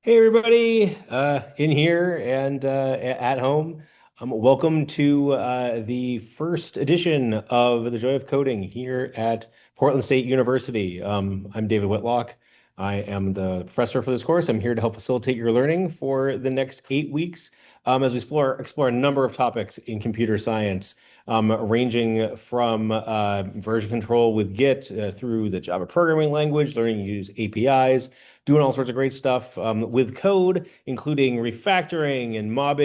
Hey everybody, in here and at home. Welcome to the first edition of The Joy of Coding here at Portland State University. I'm David Whitlock. I am the professor for this course. I'm here to help facilitate your learning for the next 8 weeks as we explore a number of topics in computer science, ranging from version control with Git through the Java programming language, learning to use APIs, doing all sorts of great stuff with code, including refactoring and mob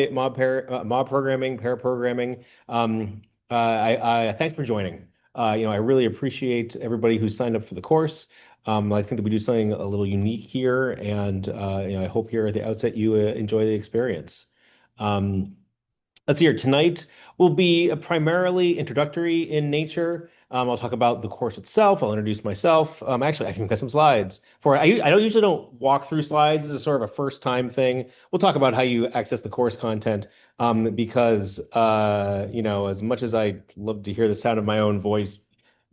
programming, pair programming. Thanks for joining. I really appreciate everybody who signed up for the course. I think that we do something a little unique here, and I hope here at the outset you enjoy the experience. Um, Let's see here. Tonight will be primarily introductory in nature. I'll talk about the course itself. I'll introduce myself. Actually, I can got some slides for it. I don't usually don't walk through slides. This is sort of a first time thing. We'll talk about how you access the course content because as much as I love to hear the sound of my own voice,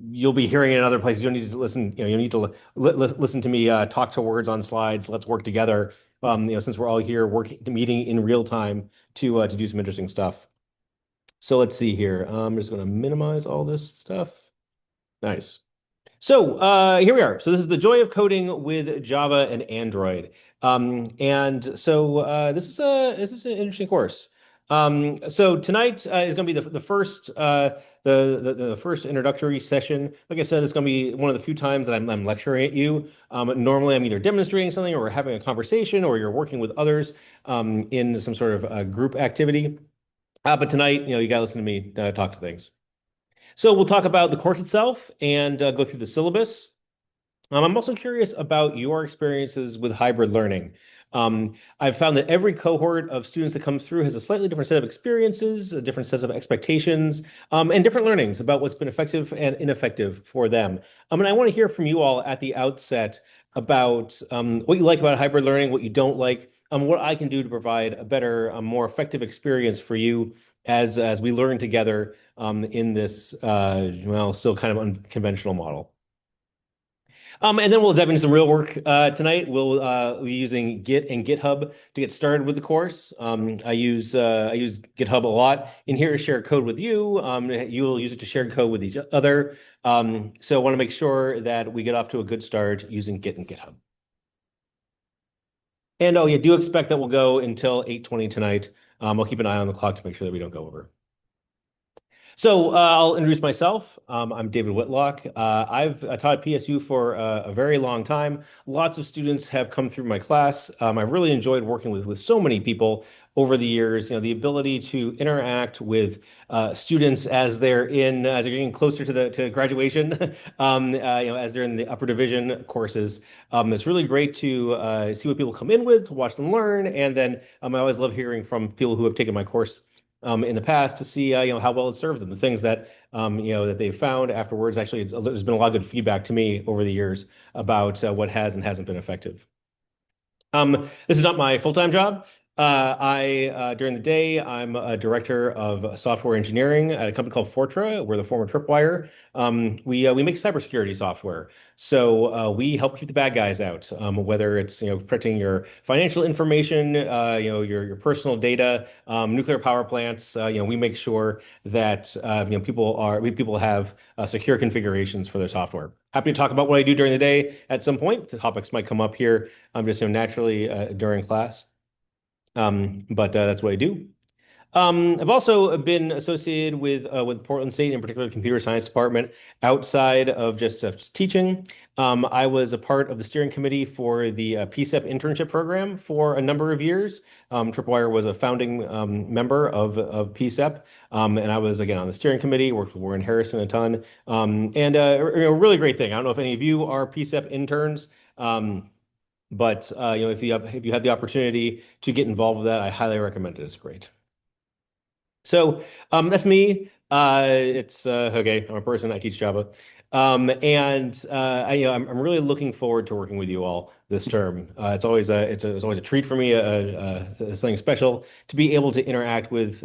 you'll be hearing it in other places. You don't need to listen. You need to listen to me talk to words on slides. Let's work together. Since we're all here meeting in real time to do some interesting stuff. So let's see here. I'm just going to minimize all this stuff. Nice. So here we are. So this is the joy of coding with Java and Android. This is an interesting course. So tonight is going to be the first the first introductory session. Like I said, it's going to be one of the few times that I'm lecturing at you. Normally, I'm either demonstrating something or we're having a conversation or you're working with others in some sort of group activity. But tonight, you got to listen to me talk to things. So we'll talk about the course itself and go through the syllabus. I'm also curious about your experiences with hybrid learning. I've found that every cohort of students that comes through has a slightly different set of experiences, a different set of expectations, and different learnings about what's been effective and ineffective for them. And I want to hear from you all at the outset about what you like about hybrid learning, what you don't like, what I can do to provide a better, more effective experience for you as we learn together in this, still kind of unconventional model. And then we'll dive into some real work tonight. We'll be using Git and GitHub to get started with the course. I use GitHub a lot in here to share code with you. You'll use it to share code with each other. So I want to make sure that we get off to a good start using Git and GitHub. And oh, yeah, do expect that we'll go until 8:20 tonight. I'll keep an eye on the clock to make sure that we don't go over. So I'll introduce myself. I'm David Whitlock. I've taught PSU for a very long time. Lots of students have come through my class. I've really enjoyed working with so many people over the years. The ability to interact with students as they're getting closer to graduation, as they're in the upper division courses. It's really great to see what people come in with, to watch them learn, and then I always love hearing from people who have taken my course in the past to see how well it served them, the things that that they found afterwards. Actually, there's been a lot of good feedback to me over the years about what has and hasn't been effective. This is not my full-time job. During the day, I'm a director of software engineering at a company called Fortra. We're the former Tripwire. We make cybersecurity software, so we help keep the bad guys out. Whether it's protecting your financial information, your personal data, nuclear power plants. We make sure that people have secure configurations for their software. Happy to talk about what I do during the day at some point. The topics might come up here just naturally during class. But that's what I do. I've also been associated with Portland State, in particular the computer science department, outside of just teaching. I was a part of the steering committee for the PSEP internship program for a number of years. Tripwire was a founding member of PSEP, and I was again on the steering committee. Worked with Warren Harrison a ton, and a really great thing. I don't know if any of you are PSEP interns. But if you have the opportunity to get involved with that, I highly recommend it. It's great. So that's me. It's okay. I'm a person. I teach Java, and I'm really looking forward to working with you all this term. It's always a treat for me, something special to be able to interact with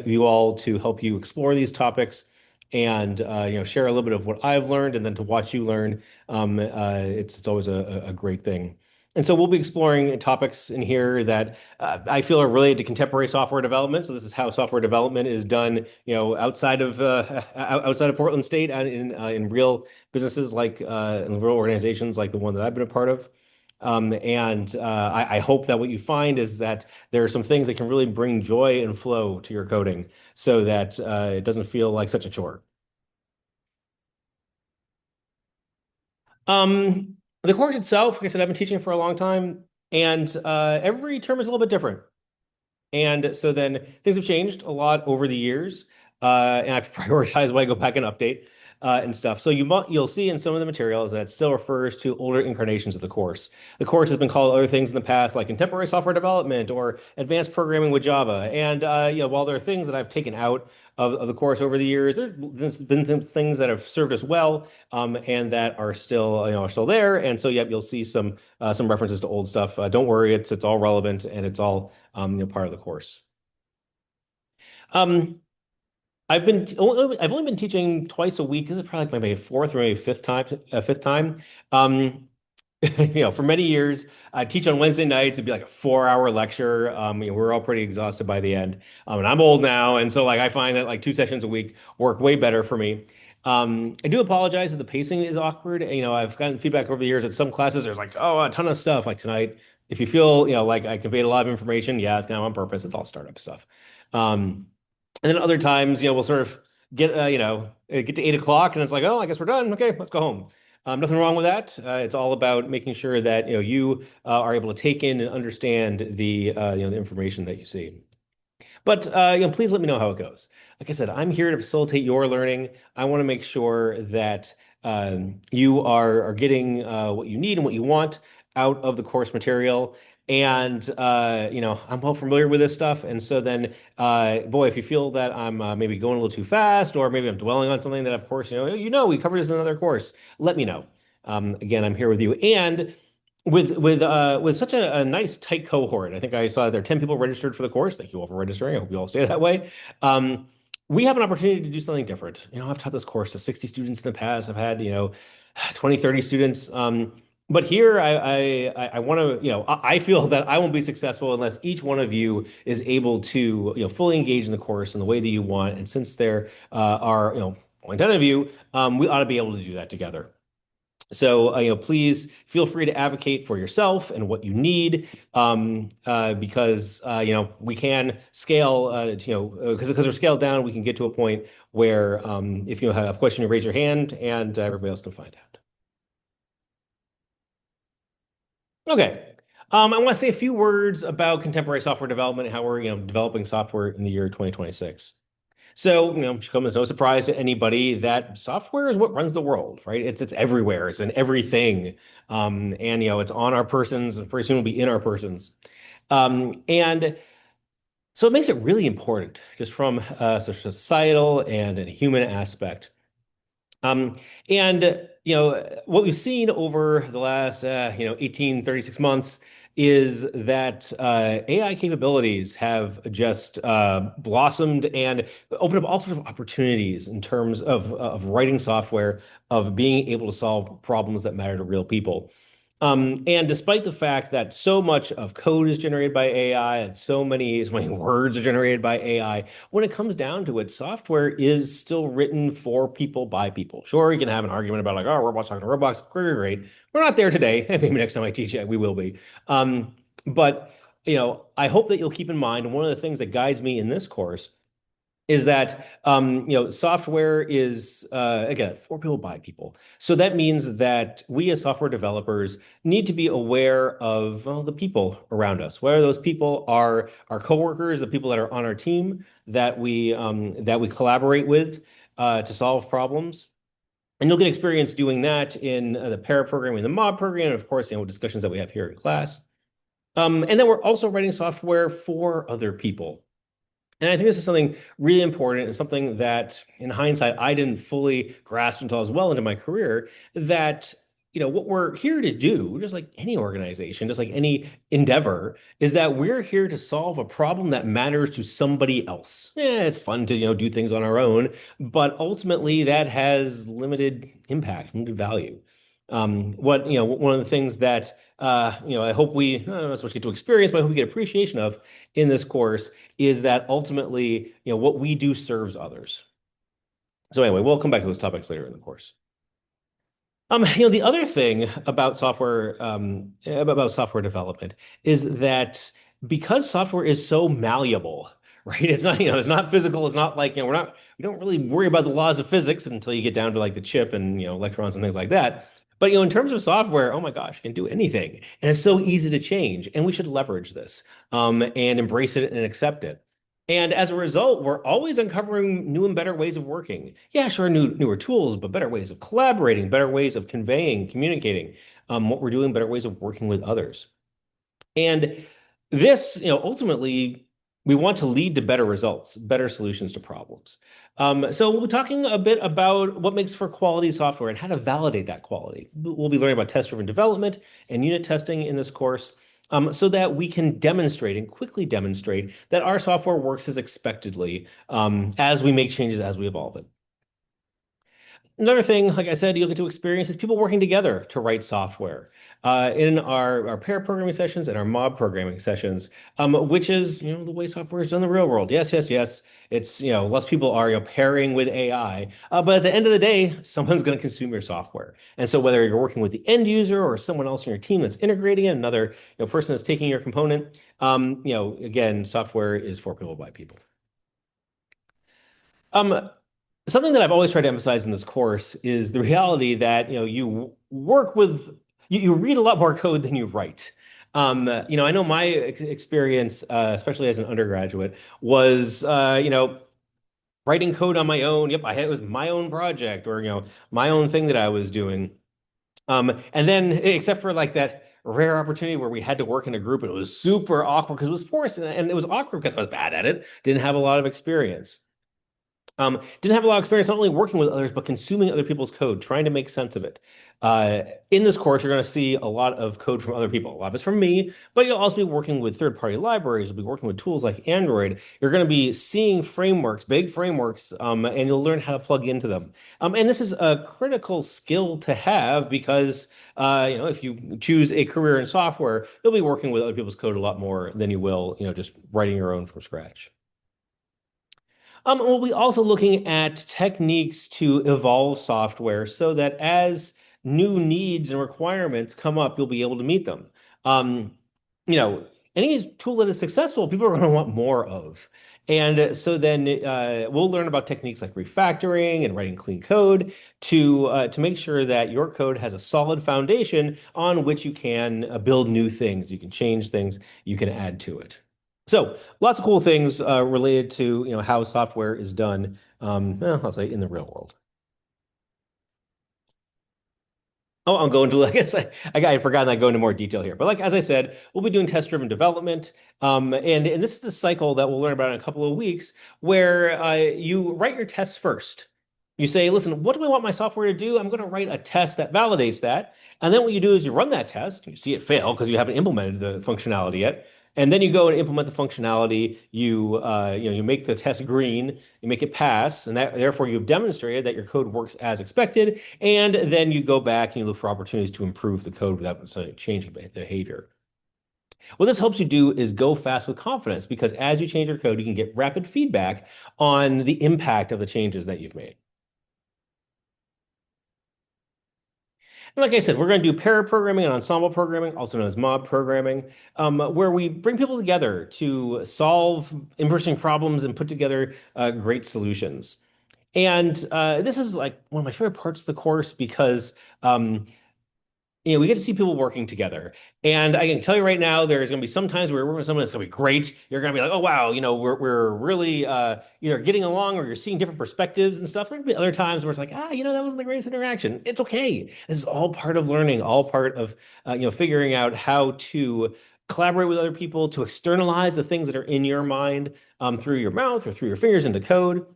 you all to help you explore these topics and share a little bit of what I've learned and then to watch you learn. It's always a great thing. And so we'll be exploring topics in here that I feel are related to contemporary software development. So this is how software development is done, outside of outside of Portland State and in real businesses like in real organizations like the one that I've been a part of. And I hope that what you find is that there are some things that can really bring joy and flow to your coding, so that it doesn't feel like such a chore. The course itself, like I said, I've been teaching for a long time, and every term is a little bit different. And so then things have changed a lot over the years, and I have to prioritize when I go back and update and stuff. So you'll see in some of the materials that it still refers to older incarnations of the course. The course has been called other things in the past, like contemporary software development or advanced programming with Java. And while there are things that I've taken out of the course over the years, there's been some things that have served us well, and that are still are still there. And so, yep, you'll see some references to old stuff. Don't worry, it's all relevant and it's all part of the course. Um, I've only been teaching twice a week. This is probably like my fourth or maybe fifth time. Um, for many years, I teach on Wednesday nights. It'd be like a 4 hour lecture. We're all pretty exhausted by the end. And I'm old now, and so like I find that like 2 sessions a week work way better for me. I do apologize if the pacing is awkward. I've gotten feedback over the years that some classes there's like, oh, a ton of stuff. Like tonight, if you feel, like I conveyed a lot of information, yeah, it's kind of on purpose. It's all startup stuff. Um, and then other times, we'll sort of get to 8 o'clock and it's like, oh, I guess we're done. Okay, let's go home. Nothing wrong with that. It's all about making sure that you are able to take in and understand the information that you see. But please let me know how it goes. Like I said, I'm here to facilitate your learning. I want to make sure that you are getting what you need and what you want out of the course material. And I'm well familiar with this stuff. And so then, boy, if you feel that I'm maybe going a little too fast, or maybe I'm dwelling on something that, of course, we covered this in another course, let me know. Again, I'm here with you. And with such a nice tight cohort, I think I saw there are 10 people registered for the course. Thank you all for registering. I hope you all stay that way. We have an opportunity to do something different. I've taught this course to 60 students in the past. I've had 20, 30 students. But here I want to, I feel that I won't be successful unless each one of you is able to fully engage in the course in the way that you want. And since there are only 10 of you, we ought to be able to do that together. So, please feel free to advocate for yourself and what you need, because we can scale. Because we're scaled down, we can get to a point where if you have a question, you raise your hand, and everybody else can find out. Okay. I want to say a few words about contemporary software development and how we're developing software in the year 2026. So, it should come as no surprise to anybody that software is what runs the world, right? It's everywhere. It's in everything. And it's on our persons, and pretty soon will be in our persons. And so it makes it really important, just from a societal and a human aspect. Um, and what we've seen over the last 18, 36 months is that AI capabilities have just blossomed and opened up all sorts of opportunities in terms of writing software, of being able to solve problems that matter to real people. And despite the fact that so much of code is generated by AI and so many words are generated by AI, when it comes down to it, software is still written for people by people. Sure, you can have an argument about like, oh, robots talking to robots. Great, great. We're not there today. Maybe next time I teach it, we will be. But I hope that you'll keep in mind one of the things that guides me in this course is that software is again for people by people. So that means that we as software developers need to be aware of the people around us, whether those people are our coworkers, the people that are on our team that we collaborate with to solve problems. And you'll get experience doing that in the pair programming, the mob program, and of course, discussions that we have here in class. And then we're also writing software for other people. And I think this is something really important and something that, in hindsight, I didn't fully grasp until I was well into my career, that, what we're here to do, just like any organization, just like any endeavor, is that we're here to solve a problem that matters to somebody else. Yeah, it's fun to, do things on our own, but ultimately that has limited impact, limited value. One of the things that I hope we I don't know so much get to experience, but I hope we get appreciation of in this course is that ultimately, what we do serves others. So anyway, we'll come back to those topics later in the course. The other thing about software development is that because software is so malleable, right? It's not physical. It's not like, we don't really worry about the laws of physics until you get down to like the chip and, electrons and things like that. But, in terms of software, oh my gosh, it can do anything. And it's so easy to change. And we should leverage this, and embrace it and accept it. And as a result, we're always uncovering new and better ways of working. Yeah, sure, newer tools, but better ways of collaborating, better ways of conveying, communicating, what we're doing, better ways of working with others. And this, ultimately, we want to lead to better results, better solutions to problems. So we'll be talking a bit about what makes for quality software and how to validate that quality. We'll be learning about test-driven development and unit testing in this course, so that we can demonstrate and quickly demonstrate that our software works as expectedly, as we make changes, as we evolve it. Another thing, like I said, you'll get to experience is people working together to write software in our pair programming sessions and our mob programming sessions, which is the way software is done in the real world. Yes, yes, yes. It's less people are pairing with AI, but at the end of the day, someone's going to consume your software. And so whether you're working with the end user or someone else in your team that's integrating it, another person that's taking your component, again, software is for people by people. Um, Something that I've always tried to emphasize in this course is the reality that you work with you read a lot more code than you write. I know my experience, especially as an undergraduate, was writing code on my own. Yep, it was my own project or my own thing that I was doing. And then except for like that rare opportunity where we had to work in a group and it was super awkward because it was forced and it was awkward because I was bad at it, didn't have a lot of experience. Didn't have a lot of experience not only working with others, but consuming other people's code, trying to make sense of it. In this course, you're going to see a lot of code from other people. A lot of it's from me, but you'll also be working with third-party libraries. You'll be working with tools like Android. You're going to be seeing frameworks, big frameworks, and you'll learn how to plug into them. And this is a critical skill to have because, if you choose a career in software, you'll be working with other people's code a lot more than you will, just writing your own from scratch. We'll be also looking at techniques to evolve software so that as new needs and requirements come up, you'll be able to meet them. Um, you know, any tool that is successful, people are going to want more of. And so then we'll learn about techniques like refactoring and writing clean code to make sure that your code has a solid foundation on which you can build new things. You can change things, you can add to it. So lots of cool things related to how software is done. I'll say in the real world. Oh, I'll go into I guess I had forgotten I go into more detail here. But like as I said, we'll be doing test-driven development, and this is the cycle that we'll learn about in a couple of weeks, where you write your tests first. You say, listen, what do I want my software to do? I'm going to write a test that validates that. And then what you do is you run that test, you see it fail because you haven't implemented the functionality yet. And then you go and implement the functionality. You make the test green, you make it pass, and therefore you've demonstrated that your code works as expected. And then you go back and you look for opportunities to improve the code without changing behavior. What this helps you do is go fast with confidence because as you change your code, you can get rapid feedback on the impact of the changes that you've made. And like I said, we're going to do pair programming and ensemble programming, also known as mob programming, where we bring people together to solve interesting problems and put together great solutions. And this is like one of my favorite parts of the course because we get to see people working together. And I can tell you right now, there's going to be some times where we're working with someone that's going to be great. You're going to be like, oh, wow, we're really either getting along or you're seeing different perspectives and stuff. There are going to be other times where it's like, that wasn't the greatest interaction. It's okay. This is all part of learning, all part of, figuring out how to collaborate with other people, to externalize the things that are in your mind through your mouth or through your fingers into code.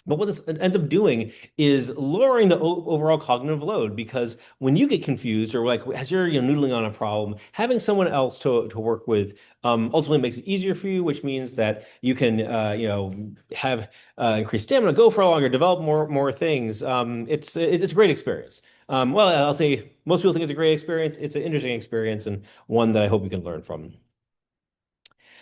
But what this ends up doing is lowering the overall cognitive load because when you get confused or like as you're noodling on a problem, having someone else to work with ultimately makes it easier for you, which means that you can have increased stamina, go for longer, develop more things. It's a great experience. Well, I'll say most people think it's a great experience. It's an interesting experience and one that I hope you can learn from.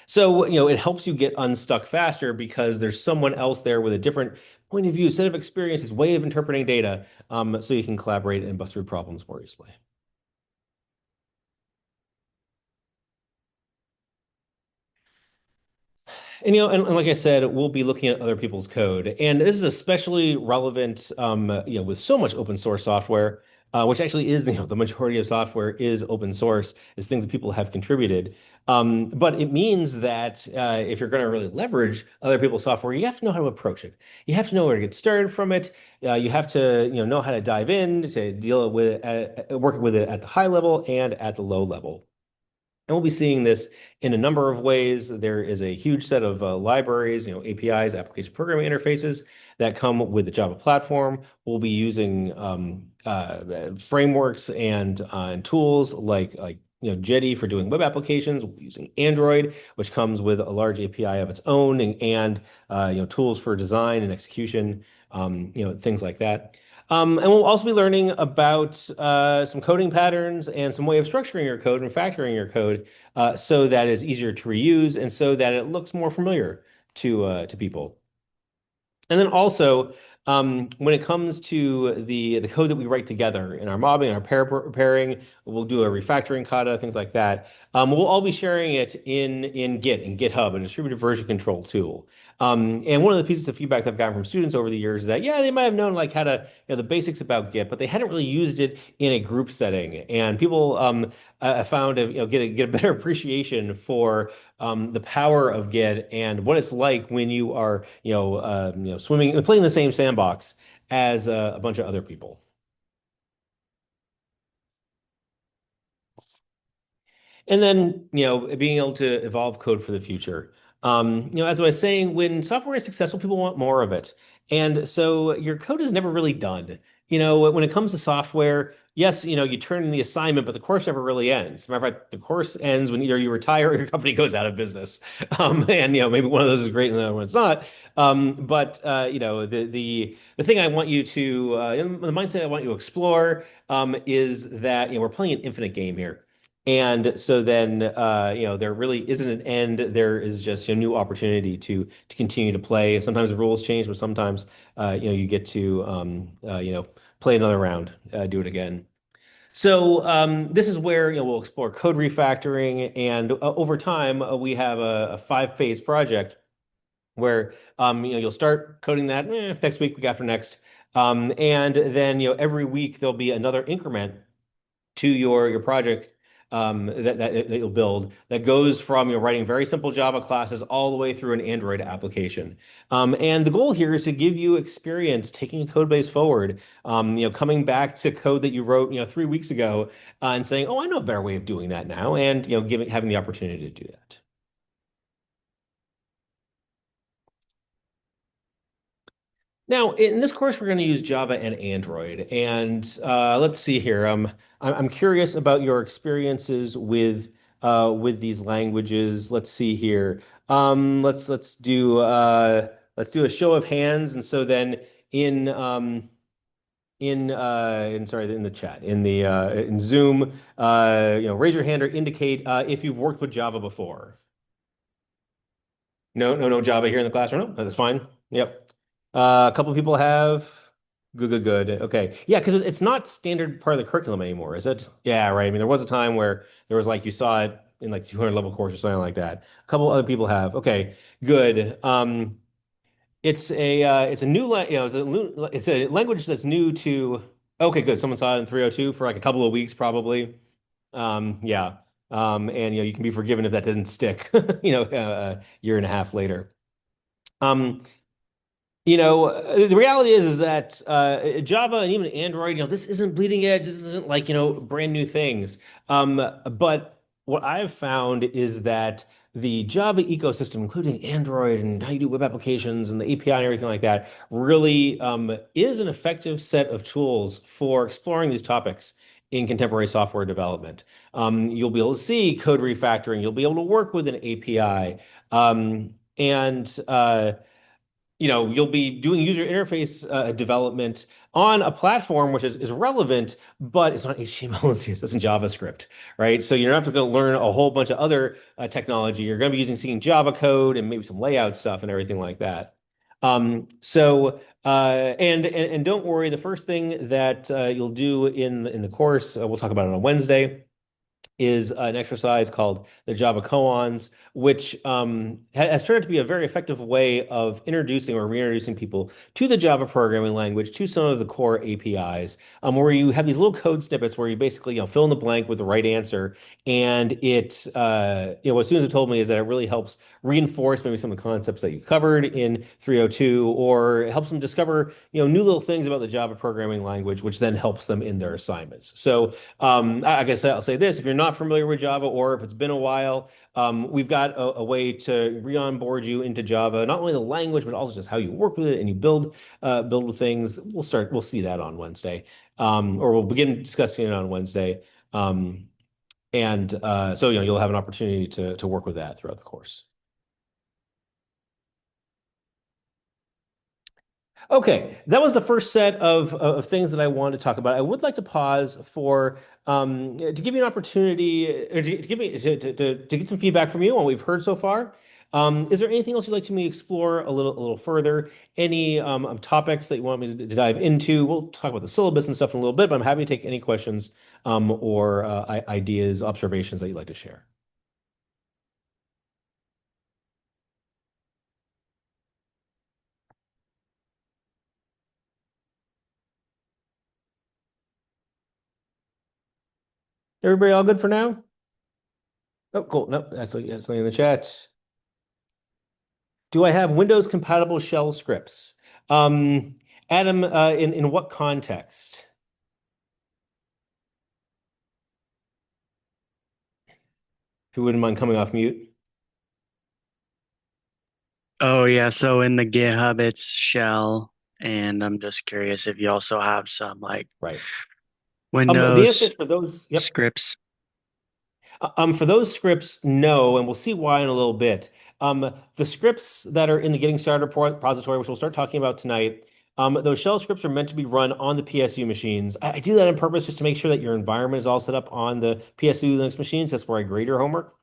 So, it helps you get unstuck faster because there's someone else there with a different point of view, set of experiences, way of interpreting data, so you can collaborate and bust through problems more easily. And like I said, we'll be looking at other people's code, and this is especially relevant, with so much open source software, which actually is, the majority of software is open source, is things that people have contributed. But it means that if you're going to really leverage other people's software, you have to know how to approach it. You have to know where to get started from it. You have to, know how to dive in to deal with it, work with it at the high level and at the low level. And we'll be seeing this in a number of ways. There is a huge set of libraries, APIs, application programming interfaces that come with the Java platform. We'll be using frameworks and tools like Jetty for doing web applications. We'll be using Android, which comes with a large API of its own, and tools for design and execution, things like that. And we'll also be learning about some coding patterns and some way of structuring your code and factoring your code so that it's easier to reuse and so that it looks more familiar to people. And then also, when it comes to the code that we write together in our mobbing, our pair pairing, we'll do a refactoring kata, things like that. We'll all be sharing it in Git, in GitHub, a distributed version control tool. And one of the pieces of feedback that I've gotten from students over the years is that, yeah, they might have known like how to, the basics about Git, but they hadn't really used it in a group setting. And people found to, get a better appreciation for the power of Git and what it's like when you are, swimming and playing the same sandbox as a bunch of other people. And then, being able to evolve code for the future. As I was saying, when software is successful, people want more of it. And so your code is never really done. When it comes to software, yes, you turn in the assignment, but the course never really ends. As a matter of fact, the course ends when either you retire or your company goes out of business. And maybe one of those is great and the other one's not. But the thing I want you to the mindset I want you to explore is that we're playing an infinite game here. And so then, there really isn't an end. There is just a new opportunity to continue to play. Sometimes the rules change, but sometimes, you get to, play another round, do it again. So this is where we'll explore code refactoring, and over time we have a five-phase project where you'll start coding that next week after next, and then every week there'll be another increment to your project that you'll build that goes from writing very simple Java classes all the way through an Android application. And the goal here is to give you experience taking a code base forward, coming back to code that you wrote 3 weeks ago and saying, oh, I know a better way of doing that now, and having the opportunity to do that. Now, in this course, we're going to use Java and Android. And let's see here. I'm curious about your experiences with these languages. Let's see here. Let's do a show of hands. And so then in sorry, in the chat, in Zoom, raise your hand or indicate if you've worked with Java before. No, no, no Java here in the classroom. No, that's fine. Yep. A couple of people have. Good, good, good. Okay. Yeah, because it's not standard part of the curriculum anymore, is it? Yeah, right. I mean, there was a time where there was like you saw it in like 200 level course or something like that. A couple other people have. Okay, good. It's a new it's a language that's new to. Okay, good. Someone saw it in 302 for like a couple of weeks probably. Yeah. And you can be forgiven if that doesn't stick, a year and a half later. Um, the reality is that Java and even Android, this isn't bleeding edge. This isn't like, brand new things. But what I've found is that the Java ecosystem, including Android and how you do web applications and the API and everything like that, really is an effective set of tools for exploring these topics in contemporary software development. You'll be able to see code refactoring. You'll be able to work with an API. And you'll be doing user interface development on a platform which is relevant, but it's not HTML and CSS and JavaScript, right? So you're not going to learn a whole bunch of other technology. You're going to be using seeing Java code and maybe some layout stuff and everything like that. And don't worry, the first thing that you'll do in the course, we'll talk about it on Wednesday, is an exercise called the Java koans, which has turned out to be a very effective way of introducing or reintroducing people to the Java programming language, to some of the core APIs, where you have these little code snippets where you basically, fill in the blank with the right answer. And what students have told me is that it really helps reinforce maybe some of the concepts that you covered in 302, or it helps them discover, new little things about the Java programming language, which then helps them in their assignments. So I guess I'll say this: if you're not familiar with Java, or if it's been a while, we've got a way to re-onboard you into Java, not only the language, but also just how you work with it and you build with things. We'll see that on Wednesday, or we'll begin discussing it on Wednesday. And you'll have an opportunity to work with that throughout the course. Okay, that was the first set of things that I wanted to talk about. I would like to pause for to give you an opportunity to give me to get some feedback from you on what we've heard so far. Is there anything else you'd like to me explore a little further? Any topics that you want me to dive into? We'll talk about the syllabus and stuff in a little bit, but I'm happy to take any questions or ideas, observations that you'd like to share. Everybody all good for now? Oh, cool. Nope, that's something in the chat. Do I have Windows compatible shell scripts? Um, Adam, in what context? If you wouldn't mind coming off mute. Oh yeah, so in the GitHub it's shell, and I'm just curious if you also have some like Right. The answer Windows is for those. Yep. scripts. For those scripts, no, and we'll see why in a little bit. The scripts that are in the Getting Started repository, which we'll start talking about tonight, those shell scripts are meant to be run on the PSU machines. I do that on purpose just to make sure that your environment is all set up on the PSU Linux machines. That's where I grade your homework.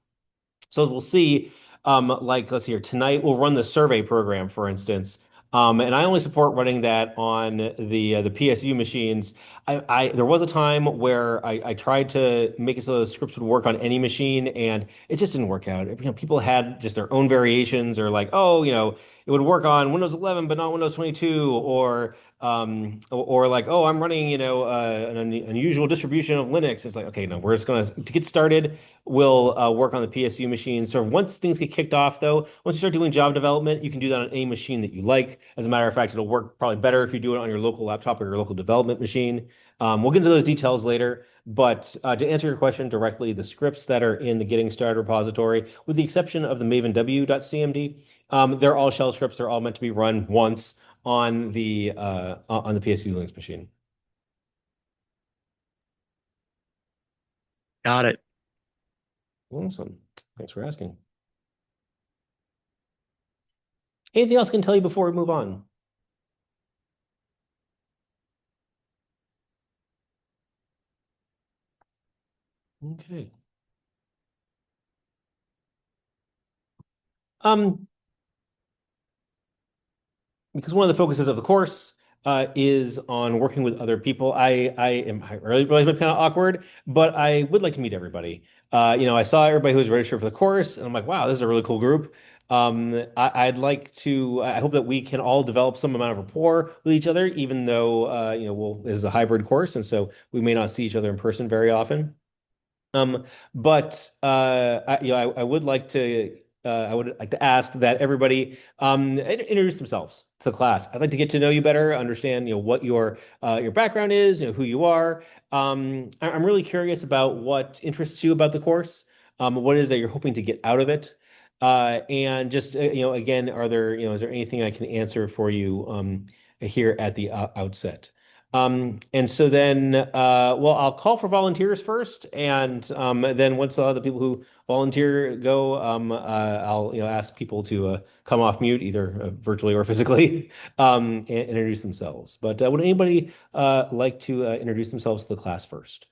So as we'll see, like let's see here, tonight we'll run the survey program, for instance. And I only support running that on the PSU machines. There was a time where I tried to make it so the scripts would work on any machine, and it just didn't work out. People had just their own variations, or like, oh, it would work on Windows 11 but not Windows 22, or like, oh, I'm running, an unusual distribution of Linux. It's like, okay, no, we're just gonna to get started. We'll work on the PSU machines. So once things get kicked off, though, once you start doing Java development, you can do that on any machine that you like. As a matter of fact, it'll work probably better if you do it on your local laptop or your local development machine. We'll get into those details later, but to answer your question directly, the scripts that are in the Getting Started repository, with the exception of the mavenw.cmd, they're all shell scripts. They're all meant to be run once on the PSU Linux machine. Got it. Awesome. Thanks for asking. Anything else I can tell you before we move on? Okay. Um, because one of the focuses of the course is on working with other people. I really realize I'm kind of awkward, but I would like to meet everybody. I saw everybody who was registered for the course, and I'm like, wow, this is a really cool group. I hope that we can all develop some amount of rapport with each other, even though, this is a hybrid course, and so we may not see each other in person very often. But I would like to ask that everybody introduce themselves to the class. I'd like to get to know you better, understand what your background is, who you are. I'm really curious about what interests you about the course, what it is that you're hoping to get out of it, and just again, is there anything I can answer for you here at the outset? And so then, well, I'll call for volunteers first, and then once the people who volunteer go, I'll ask people to come off mute, either virtually or physically, and introduce themselves. But would anybody like to introduce themselves to the class first?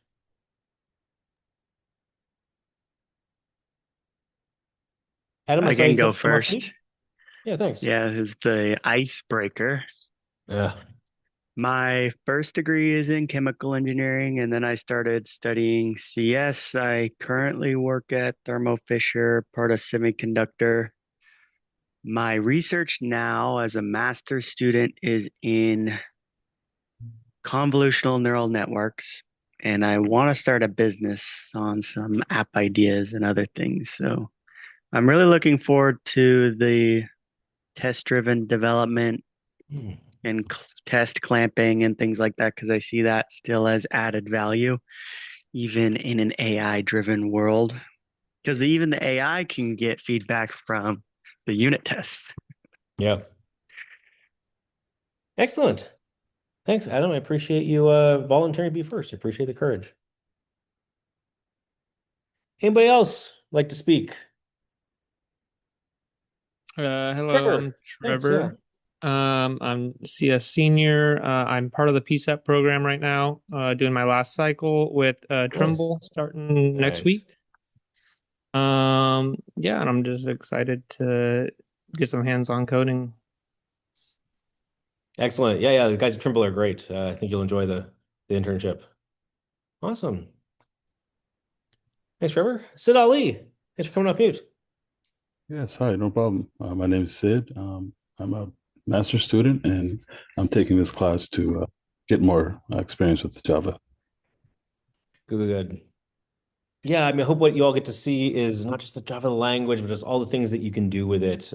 Adam, I I saw can you go come off mute. first. Yeah, thanks. Yeah, who's the icebreaker? Yeah. My first degree is in chemical engineering, and then I started studying CS. I currently work at Thermo Fisher, part of semiconductor. My research now as a master's student is in convolutional neural networks, and I want to start a business on some app ideas and other things. So I'm really looking forward to the test-driven development Hmm. and test clamping and things like that because I see that still as added value, even in an AI-driven world. Because even the AI can get feedback from the unit tests. Yeah. Excellent. Thanks, Adam. I appreciate you volunteering to be first. I appreciate the courage. Anybody else like to speak? Hello, I'm Trevor. Thanks. Yeah. Trevor. I'm CS senior. I'm part of the PSAP program right now, doing my last cycle with Nice. Trimble starting next Nice. week. Yeah, and I'm just excited to get some hands-on coding. Excellent. Yeah, yeah. The guys at Trimble are great. I think you'll enjoy the internship. Awesome. Thanks, Trevor. Sid Ali. Thanks for coming off mute. Yes, hi, no problem. My name is Sid. I'm a master's student, and I'm taking this class to get more experience with Java. Good, good, good. Yeah, I mean, I hope what you all get to see is not just the Java language, but just all the things that you can do with it.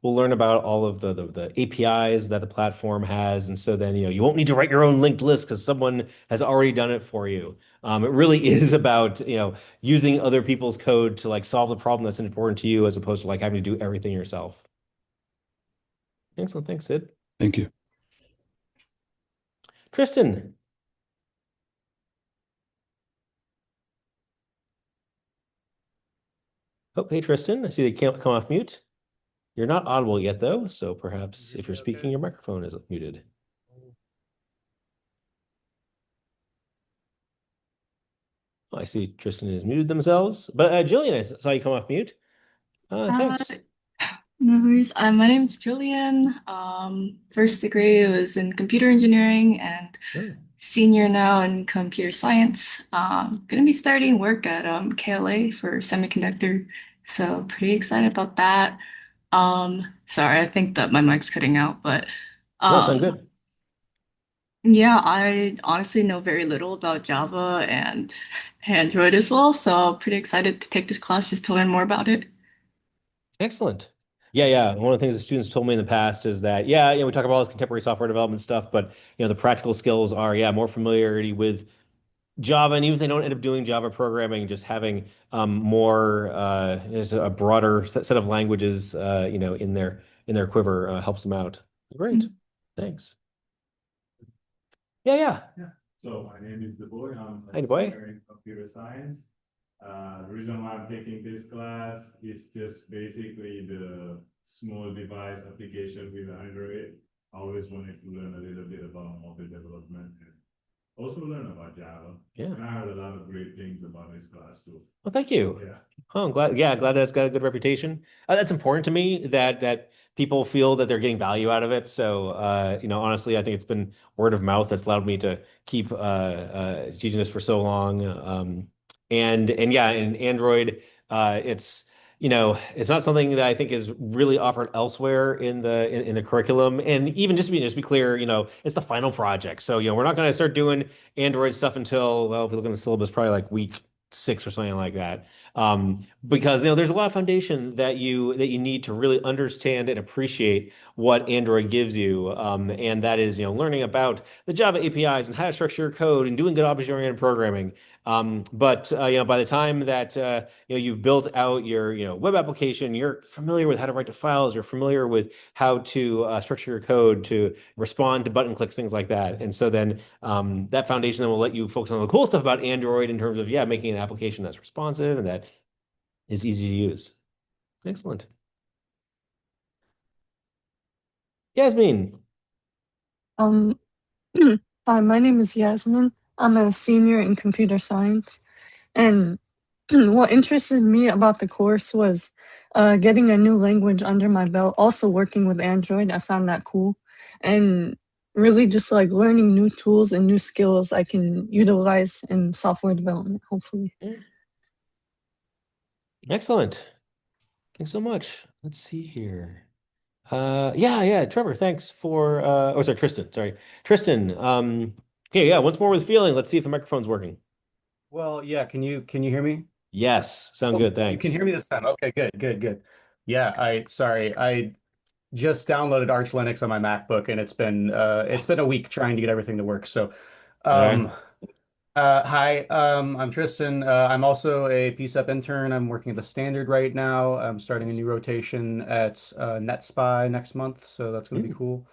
We'll learn about all of the APIs that the platform has, and so then you won't need to write your own linked list because someone has already done it for you. It really is about using other people's code to like solve the problem that's important to you, as opposed to like having to do everything yourself. Excellent, thanks, Sid. Thank you. Tristan. Oh, hey, Tristan. I see that you can't come off mute. You're not audible yet, though, so perhaps if you're speaking, your microphone is muted. Oh, I see Tristan has muted themselves. But Jillian, I saw you come off mute. Uh, Thanks. no worries. My name's Jillian. First degree was in computer engineering and Oh, senior now in computer science. Gonna be starting work at KLA for semiconductor, so pretty excited about that. Sorry, I think that my mic's cutting out, but no, sound um, good. yeah, I honestly know very little about Java and Android as well, so pretty excited to take this class just to learn more about it. Excellent. Yeah, yeah. One of the things the students told me in the past is that, yeah, we talk about all this contemporary software development stuff, but the practical skills are, yeah, more familiarity with Java, and even if they don't end up doing Java programming, just having more, just a broader set of languages, in their quiver helps them out. Great. Mm. Thanks. Yeah, yeah. Yeah. So my name is Deboy. I'm Hi, a Duboy. senior in computer science. The reason why I'm taking this class is just basically the small device application with Android. I always wanted to learn a little bit about mobile development and also learn about Java. Yeah. And I heard a lot of great things about this class too. Well, thank you. Yeah. Oh, I'm glad. Yeah, glad that's got a good reputation. That's important to me that people feel that they're getting value out of it. So, honestly, I think it's been word of mouth that's allowed me to keep teaching this for so long. And yeah, in Android, it's not something that I think is really offered elsewhere in the curriculum. And even just to be clear, it's the final project. So, we're not going to start doing Android stuff until, well, if you look in the syllabus, probably like week 6 or something like that. Because there's a lot of foundation that you need to really understand and appreciate what Android gives you, and that is learning about the Java APIs and how to structure your code and doing good object-oriented programming. But by the time that you've built out your web application, you're familiar with how to write to files, you're familiar with how to structure your code to respond to button clicks, things like that. And so then that foundation then will let you focus on the cool stuff about Android in terms of making an application that's responsive and that is easy to use. Excellent. Yasmin. Um, Hi, my name is Yasmin. I'm a senior in computer science. And what interested me about the course was getting a new language under my belt. Also working with Android, I found that cool. And really just like learning new tools and new skills I can utilize in software development, hopefully. Excellent. Thanks so much. Let's see here. Yeah, Trevor, thanks for oh sorry, Tristan. Sorry. Tristan. Okay, yeah, once more with feeling. Let's see if the microphone's working. Well, yeah, can you hear me? Yes, sound good, You can thanks. hear me this time. Okay, good. Yeah, I just downloaded Arch Linux on my MacBook and it's been a week trying to get everything to work. So, Okay. um hi, I'm Tristan. I'm also a PSEP intern. I'm working at the Standard right now. I'm starting a new rotation at NetSpy next month, so that's going to be Mm. cool.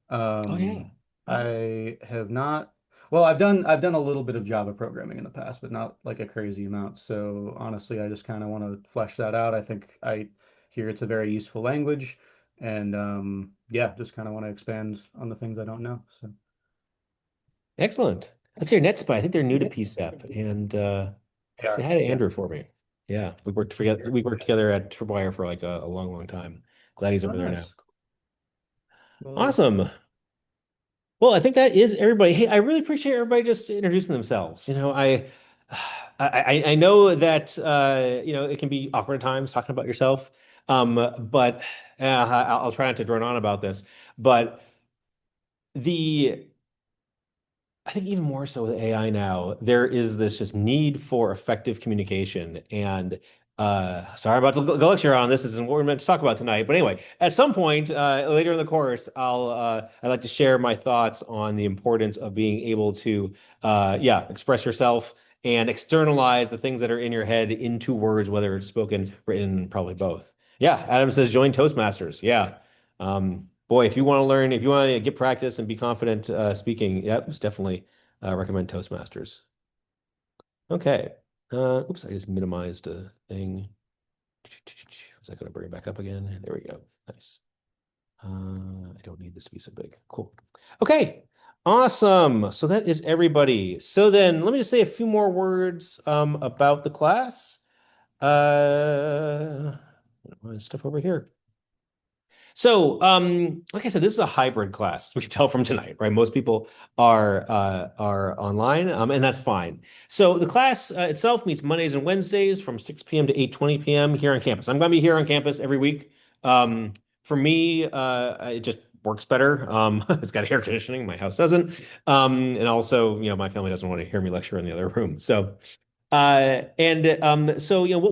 Oh yeah. I have not. Well, I've done a little bit of Java programming in the past, but not like a crazy amount. So honestly, I just kind of want to flesh that out. I think I hear it's a very useful language, and yeah, just kind of want to expand on the things I don't know. So Excellent. Let's hear NetSpy. I think they're new to PSEP and say yeah, hi to yeah. Andrew for me. Yeah, we worked together at Tripwire for like a long, long time. Glad he's Oh, over there now. nice. Well, Awesome. Well, I think that is everybody. Hey, I really appreciate everybody just introducing themselves. I know that it can be awkward at times talking about yourself. But I'll try not to drone on about this. But the I think even more so with AI now, there is this just need for effective communication. And sorry about the lecture on this. This isn't what we're meant to talk about tonight. But anyway, at some point later in the course, I'd like to share my thoughts on the importance of being able to express yourself and externalize the things that are in your head into words, whether it's spoken, written, probably both. Yeah, Adam says join Toastmasters. Yeah. Boy, if you want to learn, if you want to get practice and be confident speaking, yeah, it's definitely recommend Toastmasters. Okay. Oops, I just minimized a thing. Is that going to bring it back up again? There we go. Nice. I don't need this to be so big. Cool. Okay. Awesome. So that is everybody. So then let me just say a few more words about the class. Stuff over here. So, like I said, this is a hybrid class, as we can tell from tonight, right? Most people are online, and that's fine. So the class itself meets Mondays and Wednesdays from 6 p.m. to 8:20 p.m. here on campus. I'm going to be here on campus every week. For me, it just works better. It's got air conditioning, my house doesn't. And also, my family doesn't want to hear me lecture in the other room. So what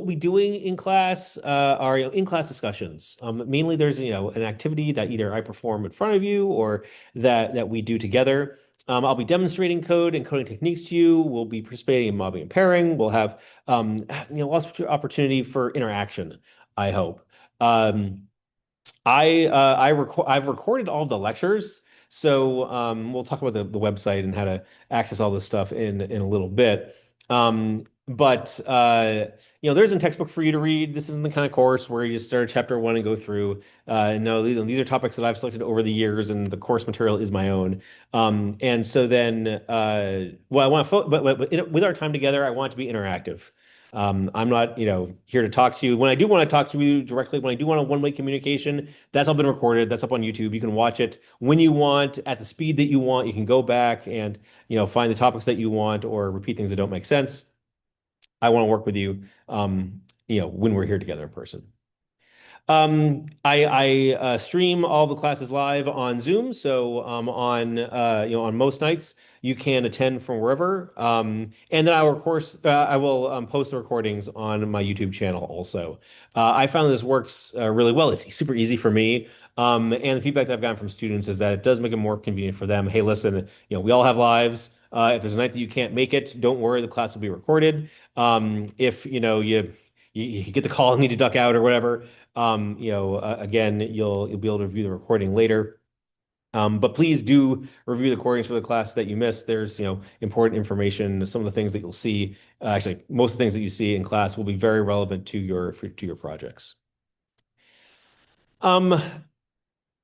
we doing in class are in-class discussions. Mainly, there's an activity that either I perform in front of you or that we do together. I'll be demonstrating code and coding techniques to you. We'll be participating in mobbing and pairing. We'll have lots of opportunity for interaction, I hope. I've recorded all the lectures, so we'll talk about the website and how to access all this stuff in a little bit. But there isn't a textbook for you to read. This isn't the kind of course where you just start chapter one and go through. No, these are topics that I've selected over the years, and the course material is my own. And so then, well, I want to, but with our time together, I want it to be interactive. I'm not, here to talk to you. When I do want to talk to you directly, when I do want a one-way communication, that's all been recorded. That's up on YouTube. You can watch it when you want, at the speed that you want. You can go back and, find the topics that you want or repeat things that don't make sense. I want to work with you, when we're here together in person. I stream all the classes live on Zoom, so on most nights you can attend from wherever. And then I will post the recordings on my YouTube channel also. I found this works really well. It's super easy for me. And the feedback that I've gotten from students is that it does make it more convenient for them. Hey, listen, we all have lives. If there's a night that you can't make it, don't worry, the class will be recorded. If you get the call and need to duck out or whatever, again, you'll be able to review the recording later. But please do review the recordings for the class that you missed. There's, important information. Some of the things that you'll see, actually, most of the things that you see in class will be very relevant to your projects.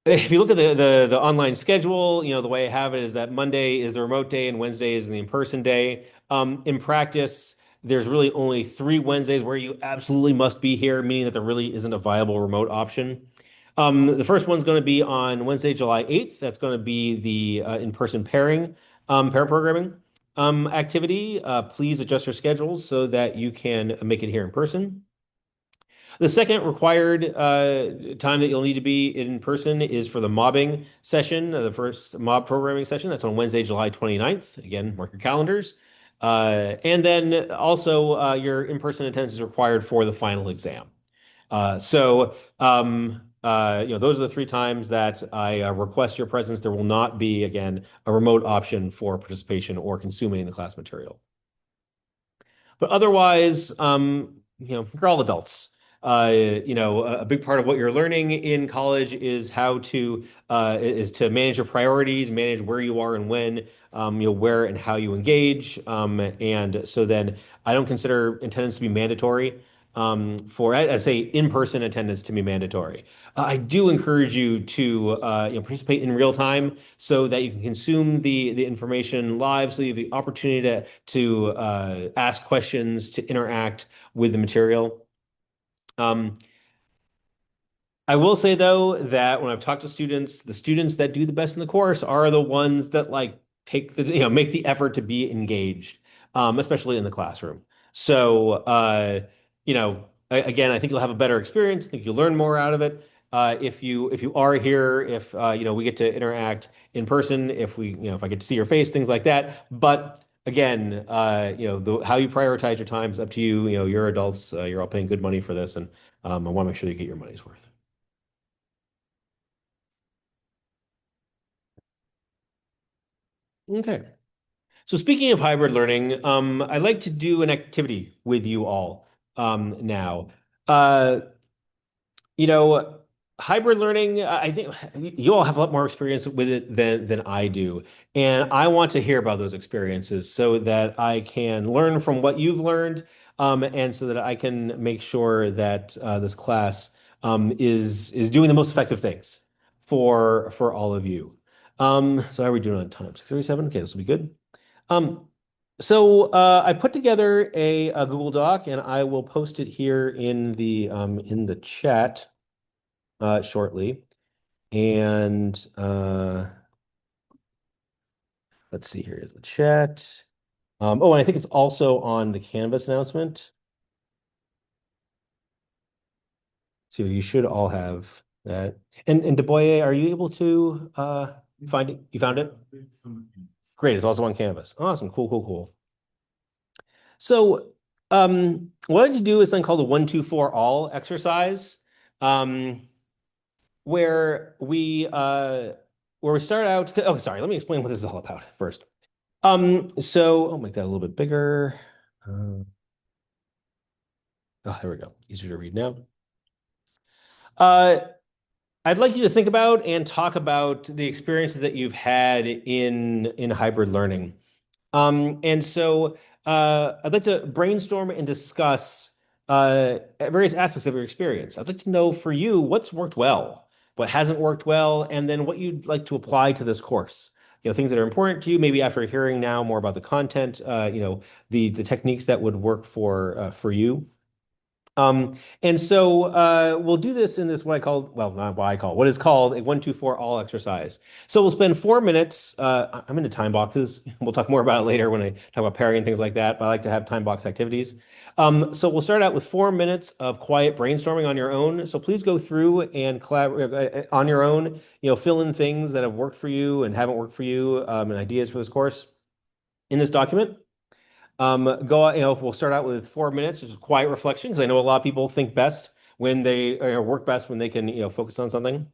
If you look at the online schedule, the way I have it is that Monday is the remote day and Wednesday is the in-person day. In practice, there's really only 3 Wednesdays where you absolutely must be here, meaning that there really isn't a viable remote option. The first one's going to be on Wednesday, July 8th. That's going to be the in-person pair programming activity. Please adjust your schedules so that you can make it here in person. The second required time that you'll need to be in person is for the mobbing session, the first mob programming session. That's on Wednesday, July 29th. Again, mark your calendars. And then also your in-person attendance is required for the final exam. Those are the 3 times that I request your presence. There will not be, again, a remote option for participation or consuming the class material. But otherwise, you're all adults. A big part of what you're learning in college is how to manage your priorities, manage where you are and when, where and how you engage. And so then I don't consider attendance to be mandatory. I say in-person attendance to be mandatory. I do encourage you to participate in real time so that you can consume the information live, so you have the opportunity to ask questions, to interact with the material. I will say though that when I've talked to students, the students that do the best in the course are the ones that make the effort to be engaged, especially in the classroom. So, again, I think you'll have a better experience. I think you'll learn more out of it. If you are here, if we get to interact in person, if I get to see your face, things like that. But again, how you prioritize your time is up to you. You're adults. You're all paying good money for this, and I want to make sure you get your money's worth. Okay. So speaking of hybrid learning, I'd like to do an activity with you all now. Uh, you know, Hybrid learning, I think you all have a lot more experience with it than I do. And I want to hear about those experiences so that I can learn from what you've learned, and so that I can make sure that this class is doing the most effective things for all of you. So how are we doing on time? 6:37? Okay, this will be good. Um, I put together a Google Doc and I will post it here in the chat shortly. And let's see, here is the chat. And I think it's also on the Canvas announcement. So you should all have that. And Deboye, are you able to find it? You found it? Great, it's also on Canvas. Awesome, cool. So what I like to do is then called the 1, 2, 4 all exercise. Where we start out. Oh, sorry. Let me explain what this is all about first. I'll make that a little bit bigger. Oh, there we go. Easier to read now. I'd like you to think about and talk about the experiences that you've had in hybrid learning. I'd like to brainstorm and discuss various aspects of your experience. I'd like to know for you what's worked well, what hasn't worked well, and then what you'd like to apply to this course. Things that are important to you, maybe after hearing now more about the content, the techniques that would work for you. And so we'll do this in this what I call, well, not what I call, what is called a 1-2-4 all exercise. So we'll spend 4 minutes. I'm into time boxes. We'll talk more about it later when I talk about pairing and things like that, but I like to have time box activities. So we'll start out with 4 minutes of quiet brainstorming on your own. So please go through and collaborate on your own, fill in things that have worked for you and haven't worked for you, and ideas for this course in this document. We'll start out with 4 minutes, just quiet reflection, because I know a lot of people think best when they or work best when they can, focus on something.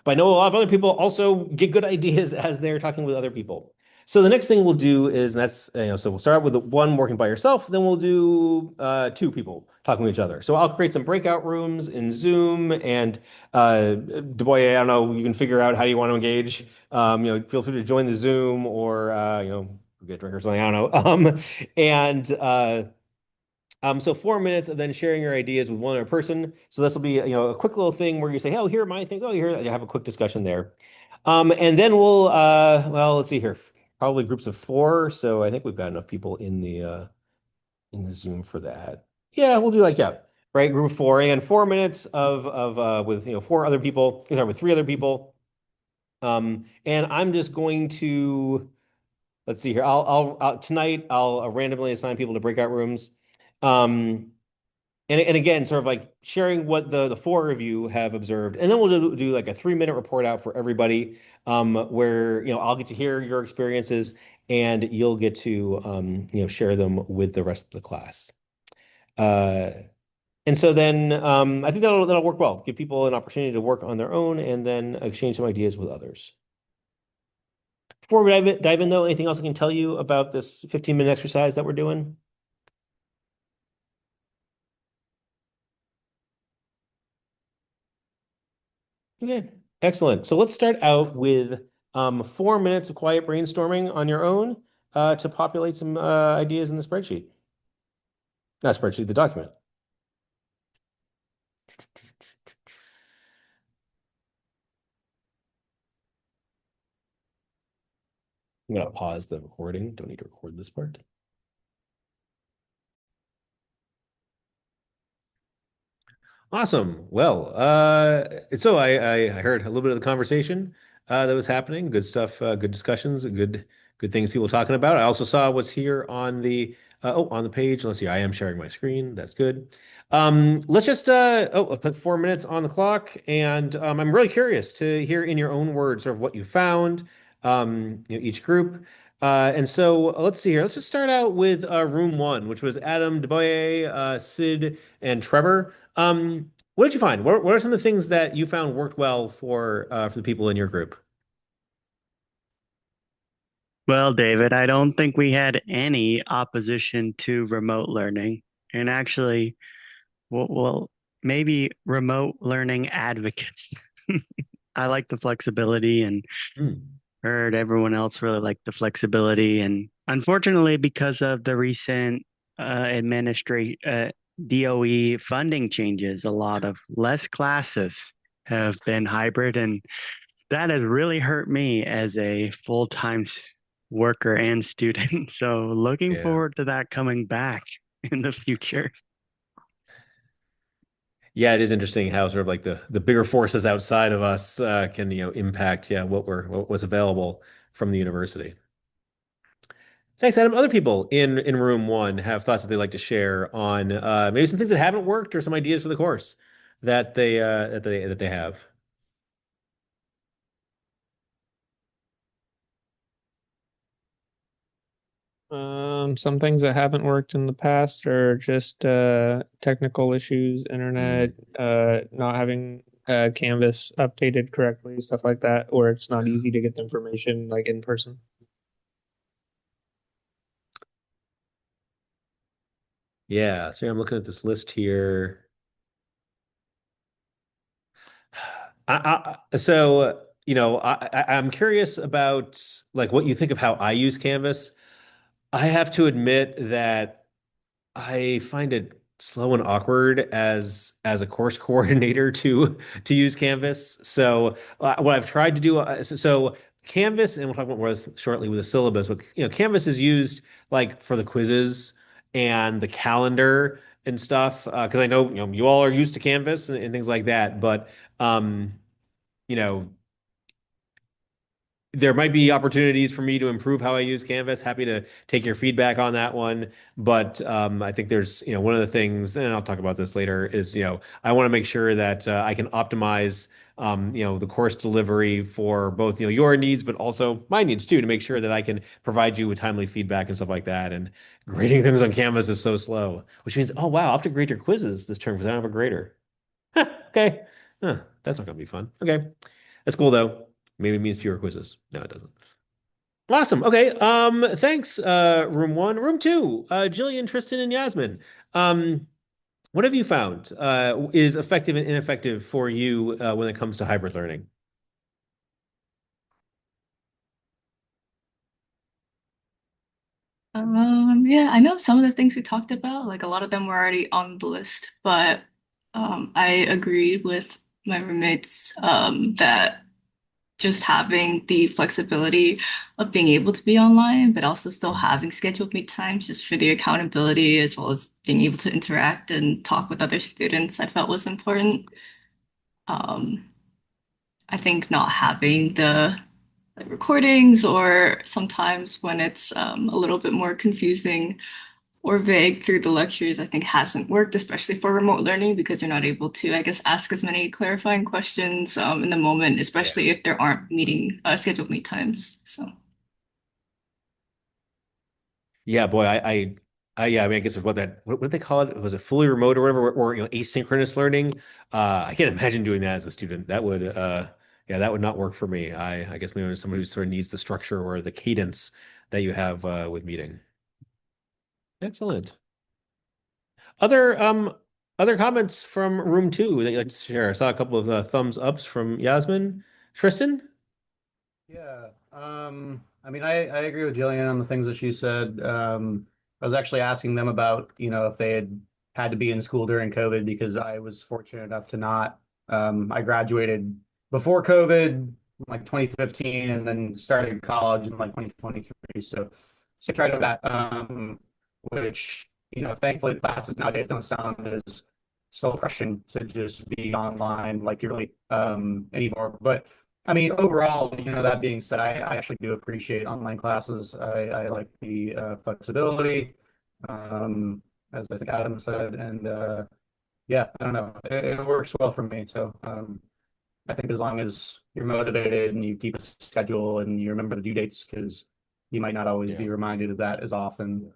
But I know a lot of other people also get good ideas as they're talking with other people. So the next thing we'll do is, and that's, so we'll start out with one working by yourself, then we'll do two people talking with each other. So I'll create some breakout rooms in Zoom, and Dubois, I don't know, you can figure out how you want to engage. Feel free to join the Zoom or, get a drink or something, I don't know. And so 4 minutes of then sharing your ideas with one other person. So this will be, a quick little thing where you say, oh, here are my things. Oh, here, you have a quick discussion there. And then we'll, well, let's see here, probably groups of four. So I think we've got enough people in the Zoom for that. Yeah, we'll do right, group of four, and 4 minutes of with four other people, sorry, with three other people. And I'm just going to, let's see here. Tonight I'll randomly assign people to breakout rooms. And again, sort of like sharing what the four of you have observed, and then we'll do like a 3-minute report out for everybody, where I'll get to hear your experiences, and you'll get to share them with the rest of the class. And so then I think that'll work well. Give people an opportunity to work on their own, and then exchange some ideas with others. Before we dive in, though, anything else I can tell you about this 15-minute exercise that we're doing? Okay, excellent. So let's start out with 4 minutes of quiet brainstorming on your own to populate some ideas in the spreadsheet. Not spreadsheet, the document. I'm gonna pause the recording. Don't need to record this part. Awesome. Well, so I heard a little bit of the conversation that was happening. Good stuff, good discussions, good things people talking about. I also saw what's here on the on the page. Let's see, I am sharing my screen. That's good. Let's just I'll put 4 minutes on the clock, and I'm really curious to hear in your own words sort of what you found, each group. And so let's see here. Let's just start out with room one, which was Adam, Deboye, Sid, and Trevor. What did you find? What are some of the things that you found worked well for the people in your group? Well, David, I don't think we had any opposition to remote learning. And actually, well, maybe remote learning advocates. I like the flexibility and heard everyone else really liked the flexibility. And unfortunately, because of the recent DOE funding changes, a lot of less classes have been hybrid, and that has really hurt me as a full-time worker and student. So looking forward to that coming back in the future. Yeah, it is interesting how sort of like the bigger forces outside of us can impact what was available from the university. Thanks, Adam. Other people in room one have thoughts that they'd like to share on maybe some things that haven't worked or some ideas for the course that they have. Some things that haven't worked in the past are just technical issues, internet, not having Canvas updated correctly, stuff like that, or it's not easy to get the information like in person. Yeah, so I'm looking at this list here. I'm curious about like what you think of how I use Canvas. I have to admit that I find it slow and awkward as a course coordinator to use Canvas. So what I've tried to do, so Canvas, and we'll talk about more this shortly with the syllabus, but Canvas is used like for the quizzes and the calendar and stuff, because I know, you all are used to Canvas and things like that, but you know, there might be opportunities for me to improve how I use Canvas. Happy to take your feedback on that one. But I think there's, one of the things, and I'll talk about this later, is, I want to make sure that I can optimize, the course delivery for both, your needs, but also my needs too, to make sure that I can provide you with timely feedback and stuff like that. And grading things on Canvas is so slow, which means, oh, wow, I'll have to grade your quizzes this term because I don't have a grader. Okay. That's not going to be fun. Okay. That's cool though. Maybe it means fewer quizzes. No, it doesn't. Awesome. Okay. Thanks, room one. Room two, Jillian, Tristan, and Yasmin. Um, what have you found is effective and ineffective for you when it comes to hybrid learning? Yeah, I know some of the things we talked about, like a lot of them were already on the list, but I agreed with my roommates that just having the flexibility of being able to be online, but also still having scheduled meet times just for the accountability as well as being able to interact and talk with other students, I felt was important. Um, I think not having the like recordings or sometimes when it's a little bit more confusing or vague through the lectures, I think hasn't worked, especially for remote learning, because you're not able to, I guess, ask as many clarifying questions in the moment, especially if there aren't scheduled meet times. So Yeah, boy, yeah, I mean, I guess what did they call it? Was it fully remote or whatever, or, asynchronous learning? I can't imagine doing that as a student. Yeah, that would not work for me. I guess maybe I'm somebody who sort of needs the structure or the cadence that you have with meeting. Excellent. Other other comments from room two that you'd like to share? I saw a couple of thumbs ups from Yasmin. Tristan? Yeah. I mean, I agree with Jillian on the things that she said. I was actually asking them about, if they had to be in school during COVID because I was fortunate enough to not. I graduated before COVID, like 2015, and then started college in like 2023. So I tried to that, which, thankfully classes nowadays don't sound as soul crushing to just be online like you really anymore. But I mean, overall, that being said, I actually do appreciate online classes. I like the flexibility, as I think Adam said, and yeah, I don't know, it works well for me. So I think as long as you're motivated and you keep a schedule and you remember the due dates, because you might not always Yeah. be reminded of that as often.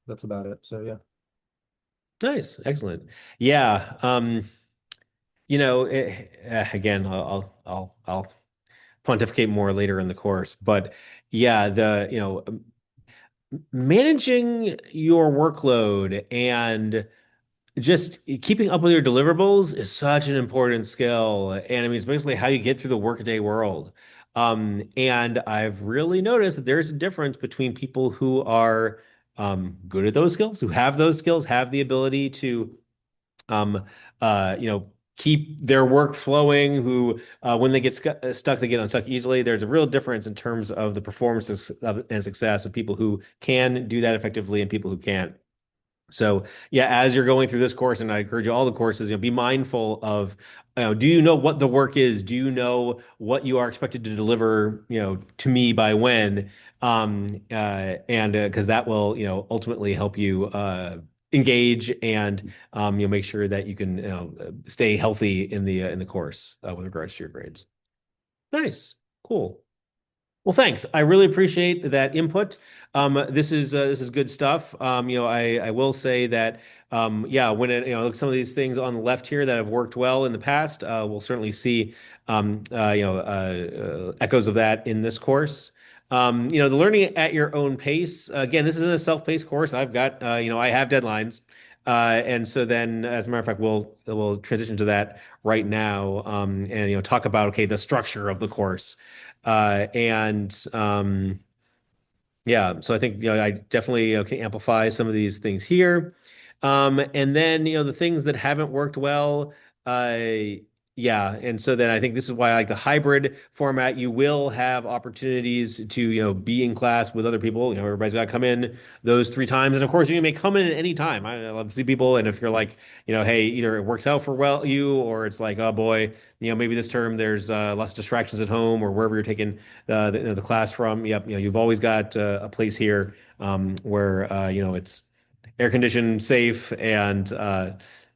That's about it. So yeah. Nice, excellent. Yeah, again, I'll pontificate more later in the course, but yeah, managing your workload and just keeping up with your deliverables is such an important skill. And I mean, it's basically how you get through the workaday world. And I've really noticed that there's a difference between people who are good at those skills, who have those skills, have the ability to um, keep their work flowing, who, when they get stuck, they get unstuck easily. There's a real difference in terms of the performance and success of people who can do that effectively and people who can't. So yeah, as you're going through this course, and I encourage you all the courses, be mindful of, do you know what the work is? Do you know what you are expected to deliver, to me by when? And because that will, ultimately help you engage and make sure that you can, stay healthy in the course with regards to your grades. Nice, cool. Well, thanks. I really appreciate that input. This is good stuff. I will say that yeah, when look some of these things on the left here that have worked well in the past, we'll certainly see echoes of that in this course. The learning at your own pace. Again, this isn't a self-paced course. I've got I have deadlines. And so then, as a matter of fact, we'll transition to that right now, and talk about okay the structure of the course. And yeah, so I think I definitely can amplify some of these things here. And then the things that haven't worked well. Yeah, and so then I think this is why I like the hybrid format. You will have opportunities to, be in class with other people. Everybody's got to come in those 3 times, and of course, you may come in at any time. I love to see people, and if you're like, hey, either it works out for you, or it's like, oh boy, maybe this term there's less distractions at home or wherever you're taking the class from. Yep, you've always got a place here where it's air conditioned, safe, and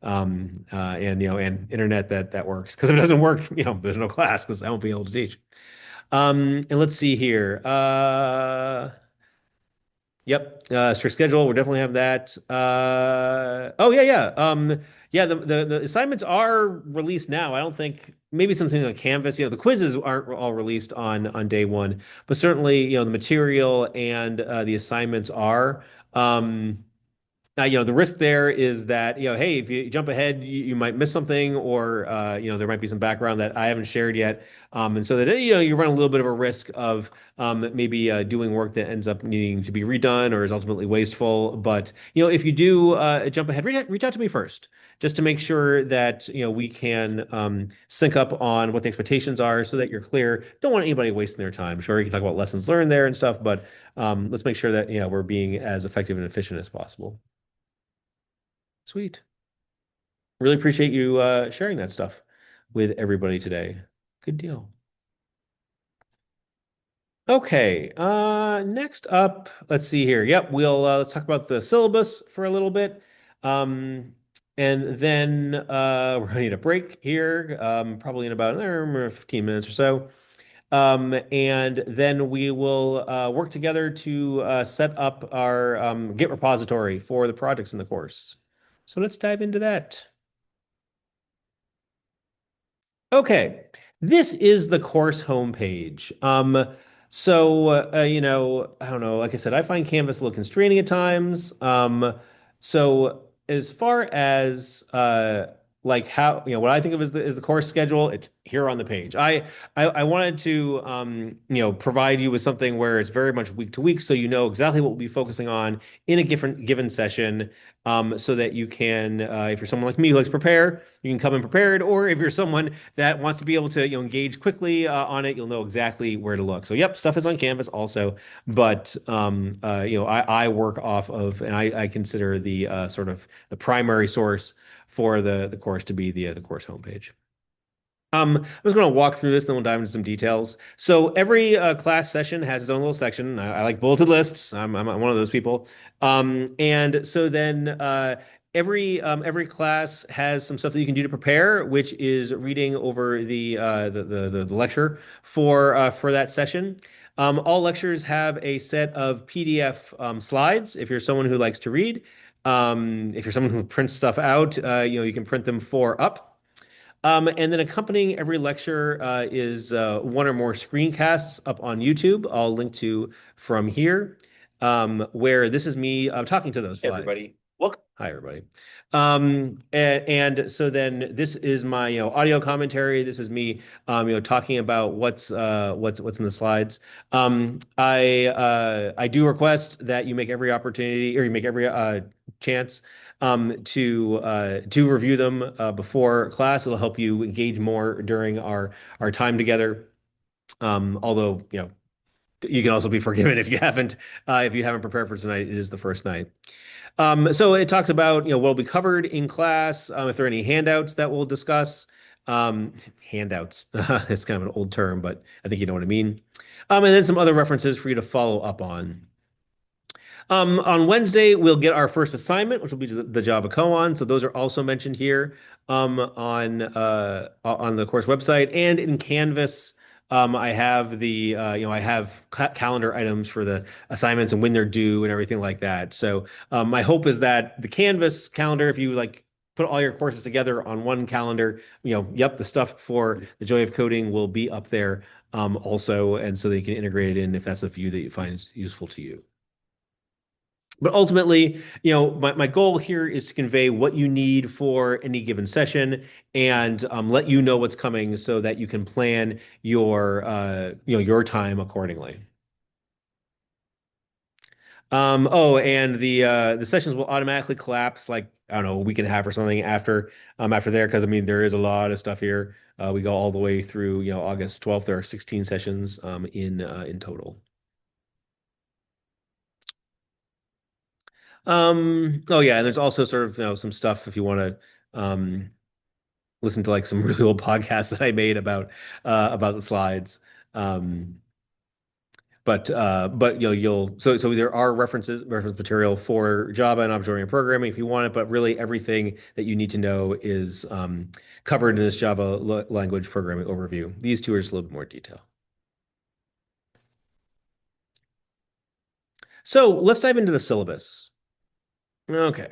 internet that works. Because if it doesn't work, there's no class because I won't be able to teach. And let's see here. Yep, strict schedule. We'll definitely have that. Oh yeah, yeah. Yeah, the assignments are released now. I don't think maybe something like Canvas. The quizzes aren't all released on day one, but certainly the material and the assignments are. Now, the risk there is that, hey, if you jump ahead, you might miss something, or, there might be some background that I haven't shared yet. And so that, you run a little bit of a risk of maybe doing work that ends up needing to be redone or is ultimately wasteful. But, if you do jump ahead, reach out to me first, just to make sure that, we can sync up on what the expectations are so that you're clear. Don't want anybody wasting their time. Sure, you can talk about lessons learned there and stuff, but let's make sure that, we're being as effective and efficient as possible. Sweet. Really appreciate you sharing that stuff with everybody today. Good deal. Okay, next up, let's see here. Yep, let's talk about the syllabus for a little bit. And then we're gonna need a break here, probably in about 15 minutes or so. And then we will work together to set up our Git repository for the projects in the course. So let's dive into that. Okay, this is the course homepage. I don't know, like I said, I find Canvas a little constraining at times. So as far as like how, what I think of as the course schedule, it's here on the page. I wanted to provide you with something where it's very much week to week, so you know exactly what we'll be focusing on in a given session. So that you can, if you're someone like me who likes to prepare, you can come in prepared, or if you're someone that wants to be able to, engage quickly on it, you'll know exactly where to look. So, yep, stuff is on Canvas also, but I work off of, and I consider the sort of the primary source for the course to be the course homepage. I'm just going to walk through this, and then we'll dive into some details. So every class session has its own little section. I like bulleted lists. I'm one of those people. And so then every class has some stuff that you can do to prepare, which is reading over the lecture for that session. All lectures have a set of PDF slides. If you're someone who likes to read, if you're someone who prints stuff out, you can print them up. And then accompanying every lecture is one or more screencasts up on YouTube. I'll link to from here, where this is me talking to those slides. Everybody, welcome. Hi, everybody. And so then this is my audio commentary. This is me talking about what's in the slides. I do request that you make every opportunity, or you make every chance to review them before class. It'll help you engage more during our time together. Although you can also be forgiven if you haven't prepared for tonight. It is the first night. So it talks about what will be covered in class. If there are any handouts that we'll discuss. Handouts. It's kind of an old term, but I think you know what I mean. And then some other references for you to follow up on. On Wednesday, we'll get our first assignment, which will be the Java koan. So those are also mentioned here on the course website, and in Canvas. I have I have calendar items for the assignments and when they're due and everything like that. So my hope is that the Canvas calendar, if you like put all your courses together on one calendar, the stuff for the Joy of Coding will be up there also, and so that you can integrate it in if that's a view that you find useful to you. But ultimately, my goal here is to convey what you need for any given session and let you know what's coming so that you can plan your time accordingly. And the sessions will automatically collapse like I don't know, a week and a half or something after there, because I mean there is a lot of stuff here. We go all the way through, August 12th. There are 16 sessions in total. Oh yeah, and there's also sort of, some stuff if you want to listen to like some really old podcasts that I made about the slides. Um, but so there are reference material for Java and object-oriented programming if you want it, but really everything that you need to know is covered in this Java language programming overview. These two are just a little bit more detail. So let's dive into the syllabus. Okay.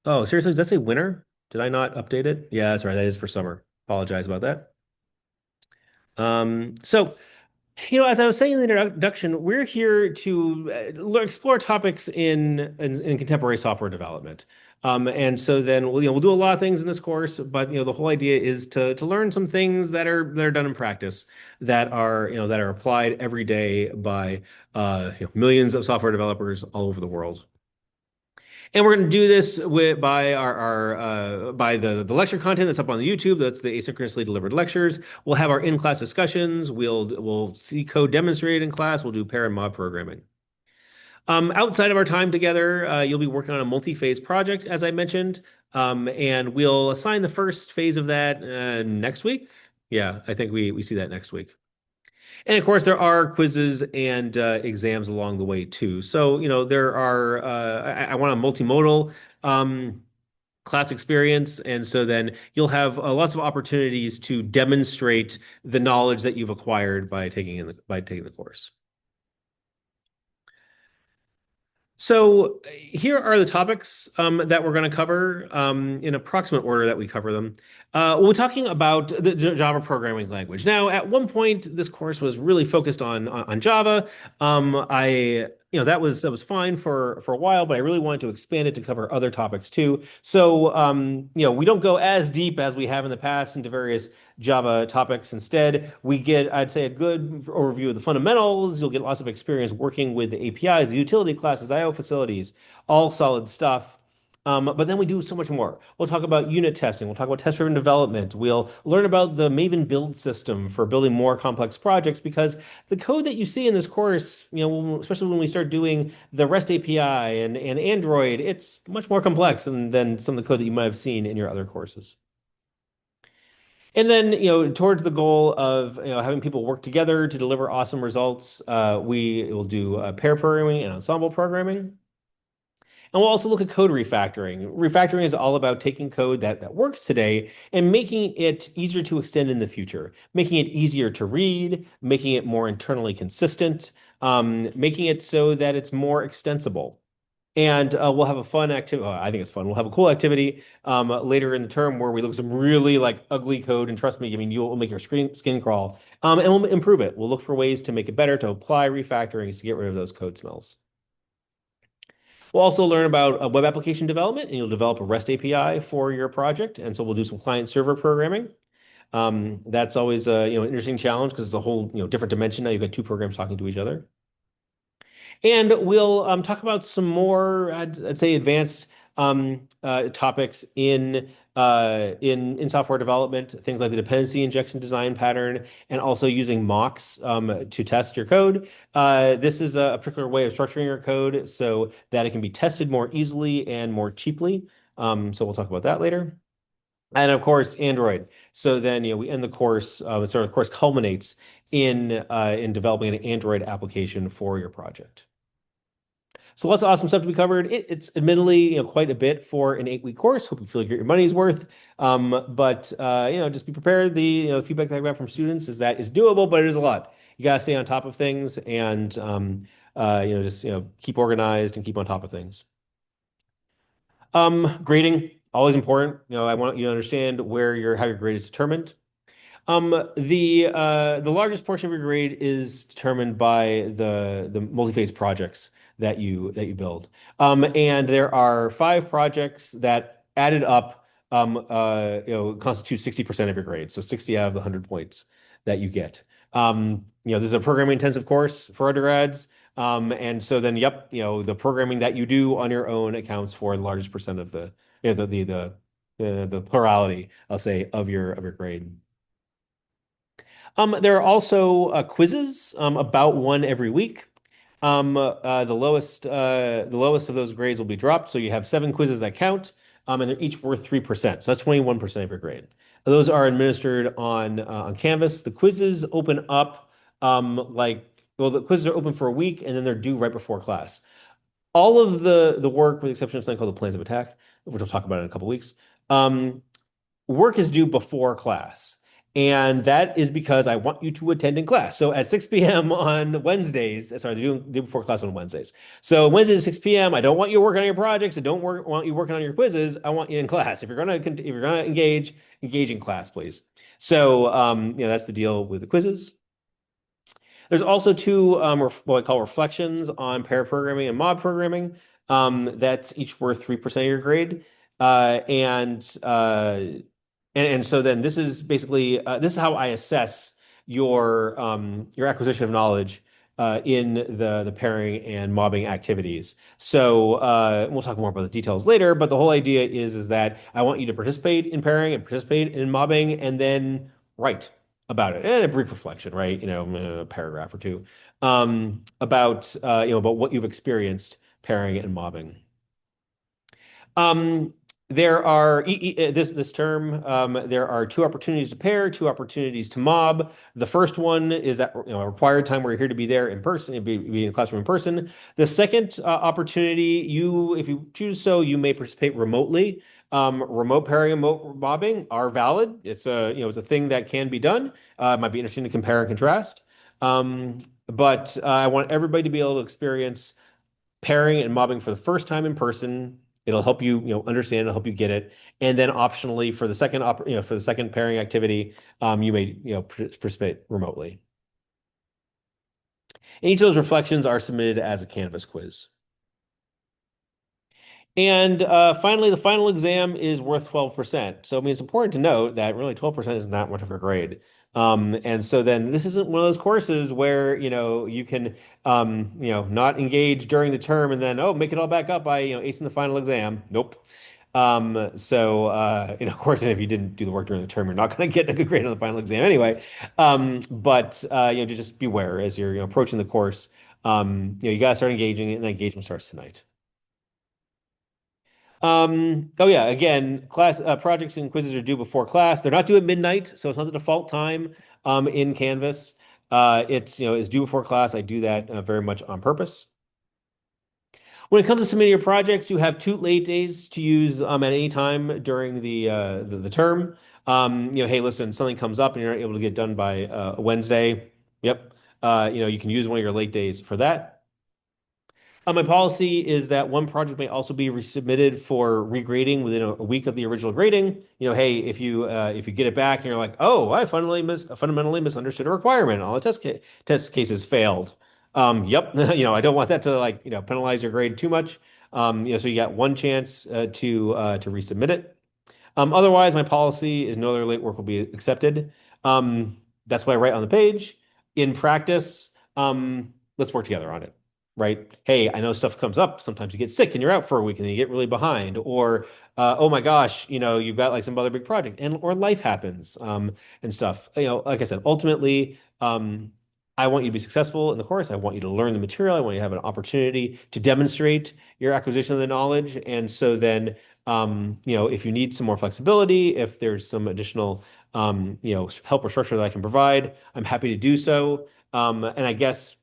Oh, seriously, does that say winter? Did I not update it? Yeah, that's right. That is for summer. Apologize about that. So, as I was saying in the introduction, we're here to explore topics in contemporary software development. And so then we'll do a lot of things in this course, but the whole idea is to learn some things that are done in practice that are applied every day by millions of software developers all over the world. And we're going to do this by by the lecture content that's up on the YouTube. That's the asynchronously delivered lectures. We'll have our in-class discussions. We'll see code demonstrated in class. We'll do pair and mob programming. Outside of our time together, you'll be working on a multi-phase project, as I mentioned, and we'll assign the first phase of that next week. Yeah, I think we see that next week. And of course, there are quizzes and exams along the way too. So, there are, I want a multimodal class experience. And so then you'll have lots of opportunities to demonstrate the knowledge that you've acquired by taking the course. So here are the topics that we're going to cover in approximate order that we cover them. We're talking about the Java programming language. Now, at one point, this course was really focused on Java. That was fine for a while, but I really wanted to expand it to cover other topics too. So, we don't go as deep as we have in the past into various Java topics. Instead, we get, I'd say, a good overview of the fundamentals. You'll get lots of experience working with the APIs, the utility classes, the IO facilities, all solid stuff. But then we do so much more. We'll talk about unit testing. We'll talk about test-driven development. We'll learn about the Maven build system for building more complex projects, because the code that you see in this course, especially when we start doing the REST API and Android, it's much more complex than some of the code that you might have seen in your other courses. And then, towards the goal of having people work together to deliver awesome results, we will do pair programming and ensemble programming. And we'll also look at code refactoring. Refactoring is all about taking code that works today and making it easier to extend in the future, making it easier to read, making it more internally consistent, making it so that it's more extensible. And we'll have a fun activity. I think it's fun. We'll have a cool activity later in the term where we look at some really like ugly code. And trust me, I mean, you'll make your skin crawl. And we'll improve it. We'll look for ways to make it better, to apply refactorings to get rid of those code smells. We'll also learn about web application development, and you'll develop a REST API for your project. And so we'll do some client-server programming. That's always an interesting challenge because it's a whole different dimension. Now you've got two programs talking to each other. And we'll talk about some more, I'd say, advanced topics in software development, things like the dependency injection design pattern, and also using mocks to test your code. This is a particular way of structuring your code so that it can be tested more easily and more cheaply. So we'll talk about that later. And of course, Android. So then, we end the course, sort of course culminates in developing an Android application for your project. So lots of awesome stuff to be covered. It's admittedly, quite a bit for an 8-week course. Hope you feel like you get your money's worth. But just be prepared. The feedback that I got from students is that it's doable, but it is a lot. You gotta stay on top of things and just keep organized and keep on top of things. Grading, always important. I want you to understand how your grade is determined. The largest portion of your grade is determined by the multi-phase projects that you build. And there are 5 projects that added up constitute 60% of your grade. So 60 out of the 100 points that you get. This is a programming intensive course for undergrads. And so then, yep, the programming that you do on your own accounts for the largest percent of the plurality, I'll say, of your grade. There are also quizzes, about one every week. The lowest of those grades will be dropped. So you have 7 quizzes that count, and they're each worth 3%. So that's 21% of your grade. Those are administered on Canvas. The quizzes open up the quizzes are open for a week, and then they're due right before class. All of the work, with the exception of something called the plans of attack, which we'll talk about in a couple weeks, work is due before class. And that is because I want you to attend in class. So at 6 p.m. on Wednesdays, sorry, they're doing before class on Wednesdays. So Wednesdays at 6 p.m., I don't want you working on your projects. I don't want you working on your quizzes. I want you in class. If you're gonna engage in class, please. So that's the deal with the quizzes. There's also 2 what I call reflections on pair programming and mob programming. That's each worth 3% of your grade. And so then this is basically this is how I assess your acquisition of knowledge in the pairing and mobbing activities. So we'll talk more about the details later, but the whole idea is that I want you to participate in pairing and participate in mobbing, and then write about it and a brief reflection, right? A paragraph or 2 about what you've experienced pairing and mobbing. There are this term. There are 2 opportunities to pair, 2 opportunities to mob. The first one is that required time where you're here to be there in person, be in the classroom in person. The second opportunity, if you choose so, you may participate remotely. Remote pairing and remote mobbing are valid. It's a thing that can be done. It might be interesting to compare and contrast. But I want everybody to be able to experience pairing and mobbing for the first time in person. It'll help you, understand, it'll help you get it. And then optionally for the second pairing activity, you may, participate remotely. And each of those reflections are submitted as a Canvas quiz. And finally, the final exam is worth 12%. So, I mean, it's important to note that really 12% is not much of a grade. And so then this isn't one of those courses where, you can, not engage during the term and then, make it all back up by, acing the final exam. Nope. Of course, if you didn't do the work during the term, you're not going to get a good grade on the final exam anyway. To just beware as you're, approaching the course, you got to start engaging, and the engagement starts tonight. Oh yeah, again, class projects and quizzes are due before class. They're not due at midnight, so it's not the default time in Canvas. It's due before class. I do that very much on purpose. When it comes to submitting your projects, you have 2 late days to use at any time during the term. Hey, listen, something comes up and you're not able to get done by Wednesday. Yep. You can use one of your late days for that. My policy is that one project may also be resubmitted for regrading within a week of the original grading. Hey, if you get it back and you're like, oh, I fundamentally misunderstood a requirement, all the test cases failed. Yep, I don't want that to penalize your grade too much. So you got one chance to resubmit it. Otherwise, my policy is no other late work will be accepted. That's what I write on the page. In practice, let's work together on it. Right? Hey, I know stuff comes up. Sometimes you get sick and you're out for a week and you get really behind. Or, oh my gosh, you've got some other big project or life happens and stuff. Like I said, ultimately, I want you to be successful in the course. I want you to learn the material. I want you to have an opportunity to demonstrate your acquisition of the knowledge. And so then, if you need some more flexibility, if there's some additional, help or structure that I can provide, I'm happy to do so. And I guess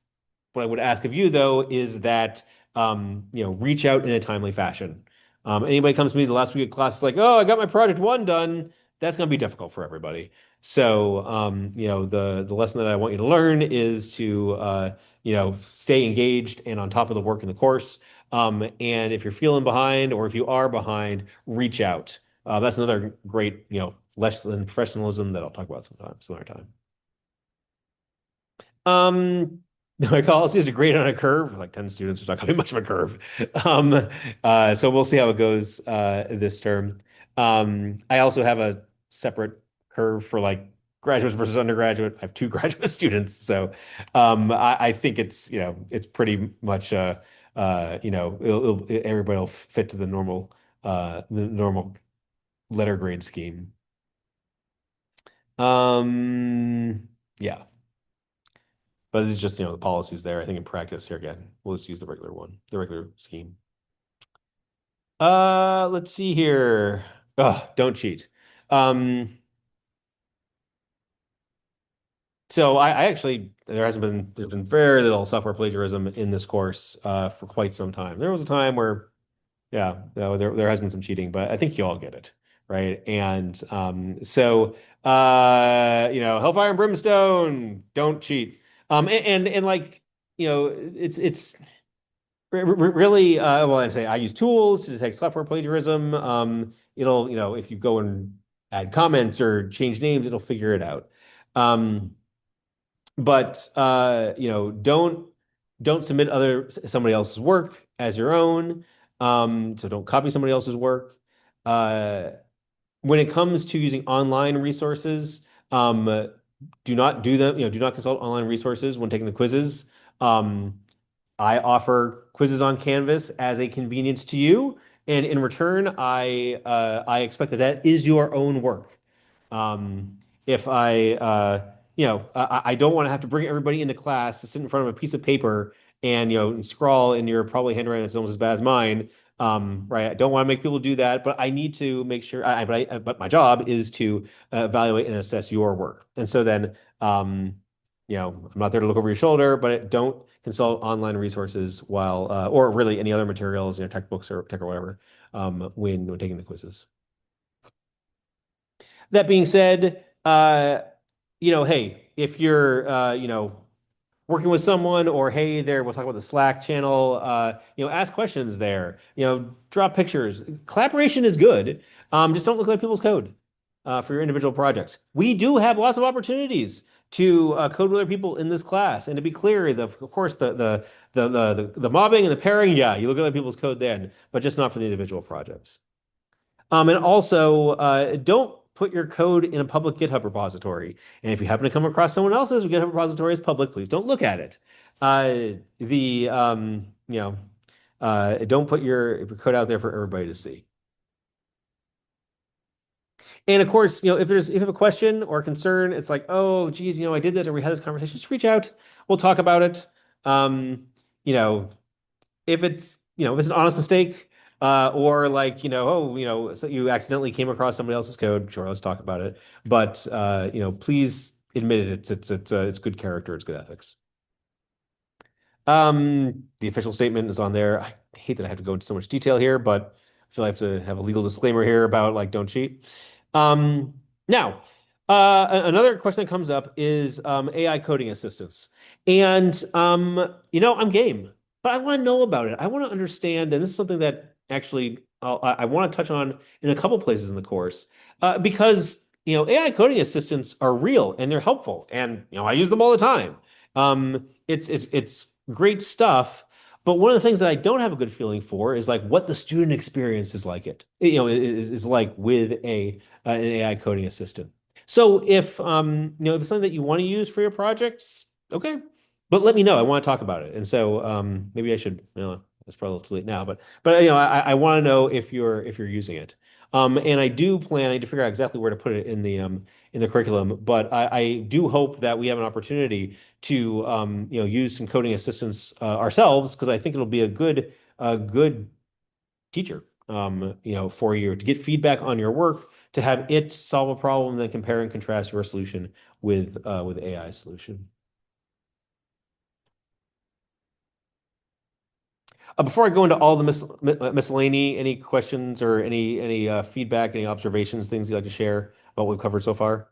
what I would ask of you, though, is that reach out in a timely fashion. Anybody comes to me the last week of class is like, oh, I got my project 1 done. That's going to be difficult for everybody. So, the lesson that I want you to learn is to, stay engaged and on top of the work in the course. And if you're feeling behind or if you are behind, reach out. That's another great, lesson in professionalism that I'll talk about some other time. My policy is to grade on a curve, like 10 students, it's not going to be much of a curve. So we'll see how it goes this term. I also have a separate curve for graduates versus undergraduate. I have two graduate students, so I think it's it's pretty much everybody will fit to the normal letter grade scheme. Yeah, but this is just the policies there. I think in practice here again, we'll just use the regular one, the regular scheme. Let's see here. Don't cheat. So I actually there's been very little software plagiarism in this course for quite some time. There was a time where there has been some cheating, but I think you all get it, right? And Hellfire and Brimstone, don't cheat. And like it's really well, I say I use tools to detect software plagiarism. It'll if you go and add comments or change names, it'll figure it out. But don't submit somebody else's work as your own. So don't copy somebody else's work. When it comes to using online resources, do not do them, do not consult online resources when taking the quizzes. I offer quizzes on Canvas as a convenience to you, and in return, I expect that is your own work. If I don't want to have to bring everybody into class to sit in front of a piece of paper and and scrawl in your probably handwriting that's almost as bad as mine. Right. I don't want to make people do that, but I need to make sure. But my job is to evaluate and assess your work. And so then, I'm not there to look over your shoulder, but don't consult online resources or really any other materials, textbooks or tech or whatever, when taking the quizzes. That being said, hey, if you're, working with someone or hey there, we'll talk about the Slack channel, ask questions there, drop pictures. Collaboration is good. Just don't look like people's code for your individual projects. We do have lots of opportunities to code with other people in this class. And to be clear, of course, the mobbing and the pairing, yeah, you look at other people's code then, but just not for the individual projects. And also, don't put your code in a public GitHub repository. And if you happen to come across someone else's GitHub repository as public, please don't look at it. Don't put your code out there for everybody to see. And of course, if you have a question or concern, it's like, oh, geez, I did that or we had this conversation, just reach out. We'll talk about it. If it's an honest mistake, or like, so you accidentally came across somebody else's code, sure, let's talk about it. But please admit it. It's good character, it's good ethics. The official statement is on there. I hate that I have to go into so much detail here, but I feel I have to have a legal disclaimer here about like don't cheat. Now, another question that comes up is AI coding assistance. And I'm game, but I want to know about it. I want to understand, and this is something that actually I want to touch on in a couple places in the course, because AI coding assistants are real and they're helpful, and I use them all the time. It's great stuff, but one of the things that I don't have a good feeling for is like what the student experience is like. Is like with an AI coding assistant. So if if it's something that you want to use for your projects, okay, but let me know. I want to talk about it, and so maybe I should. It's probably a little too late now, but I want to know if you're using it. And I need to figure out exactly where to put it in the curriculum. But I do hope that we have an opportunity to use some coding assistance ourselves, because I think it'll be a good teacher for you to get feedback on your work, to have it solve a problem, then compare and contrast your solution with AI solution. Before I go into all the miscellany, any questions or any feedback, any observations, things you'd like to share about what we've covered so far?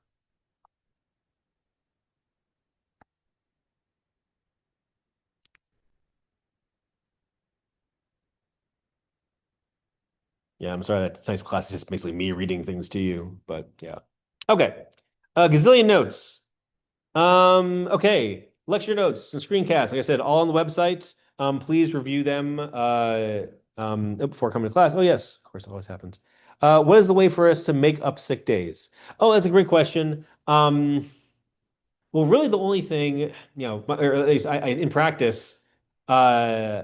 Yeah, I'm sorry that tonight's class is just basically me reading things to you, but yeah. Okay. Gazillion notes. Okay. Lecture notes and screencasts, like I said, all on the website. Please review them before coming to class. Oh, yes, of course, it always happens. What is the way for us to make up sick days? Oh, that's a great question. Well, really, the only thing, or at least in practice, uh,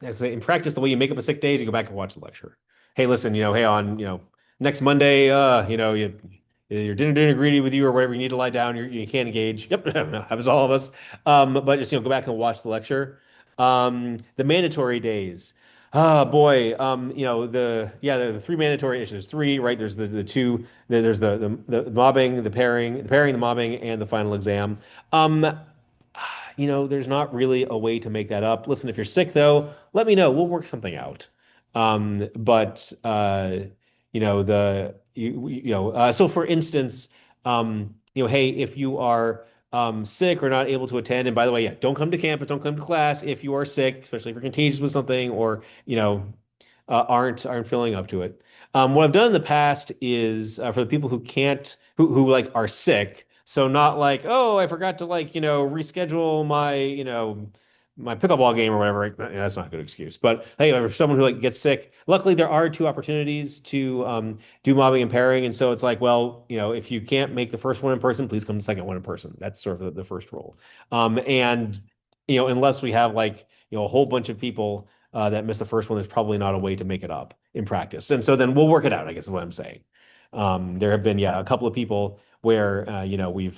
in practice, the way you make up a sick day is you go back and watch the lecture. Hey, listen, hey, on, next Monday, your dinner didn't agree with you or whatever, you need to lie down, you can't engage. Yep, happens to all of us. But just, go back and watch the lecture. The mandatory days. Oh boy, the three mandatory issues. There's three, right? There's the two. There's the mobbing, the mobbing, and the final exam. Um, there's not really a way to make that up. Listen, if you're sick though, let me know. We'll work something out. But so for instance, hey, if you are sick or not able to attend, and by the way, yeah, don't come to campus, don't come to class if you are sick, especially if you're contagious with something or aren't feeling up to it. What I've done in the past is for the people who can't, who like are sick. So not like, oh, I forgot to reschedule my pickleball game or whatever. That's not a good excuse. But hey, for someone who gets sick, luckily there are two opportunities to do mobbing and pairing, and so it's like, well, if you can't make the first one in person, please come to the second one in person. That's sort of the first rule. And unless we have a whole bunch of people that missed the first one, there's probably not a way to make it up in practice. And so then we'll work it out, I guess is what I'm saying. There have been, a couple of people where we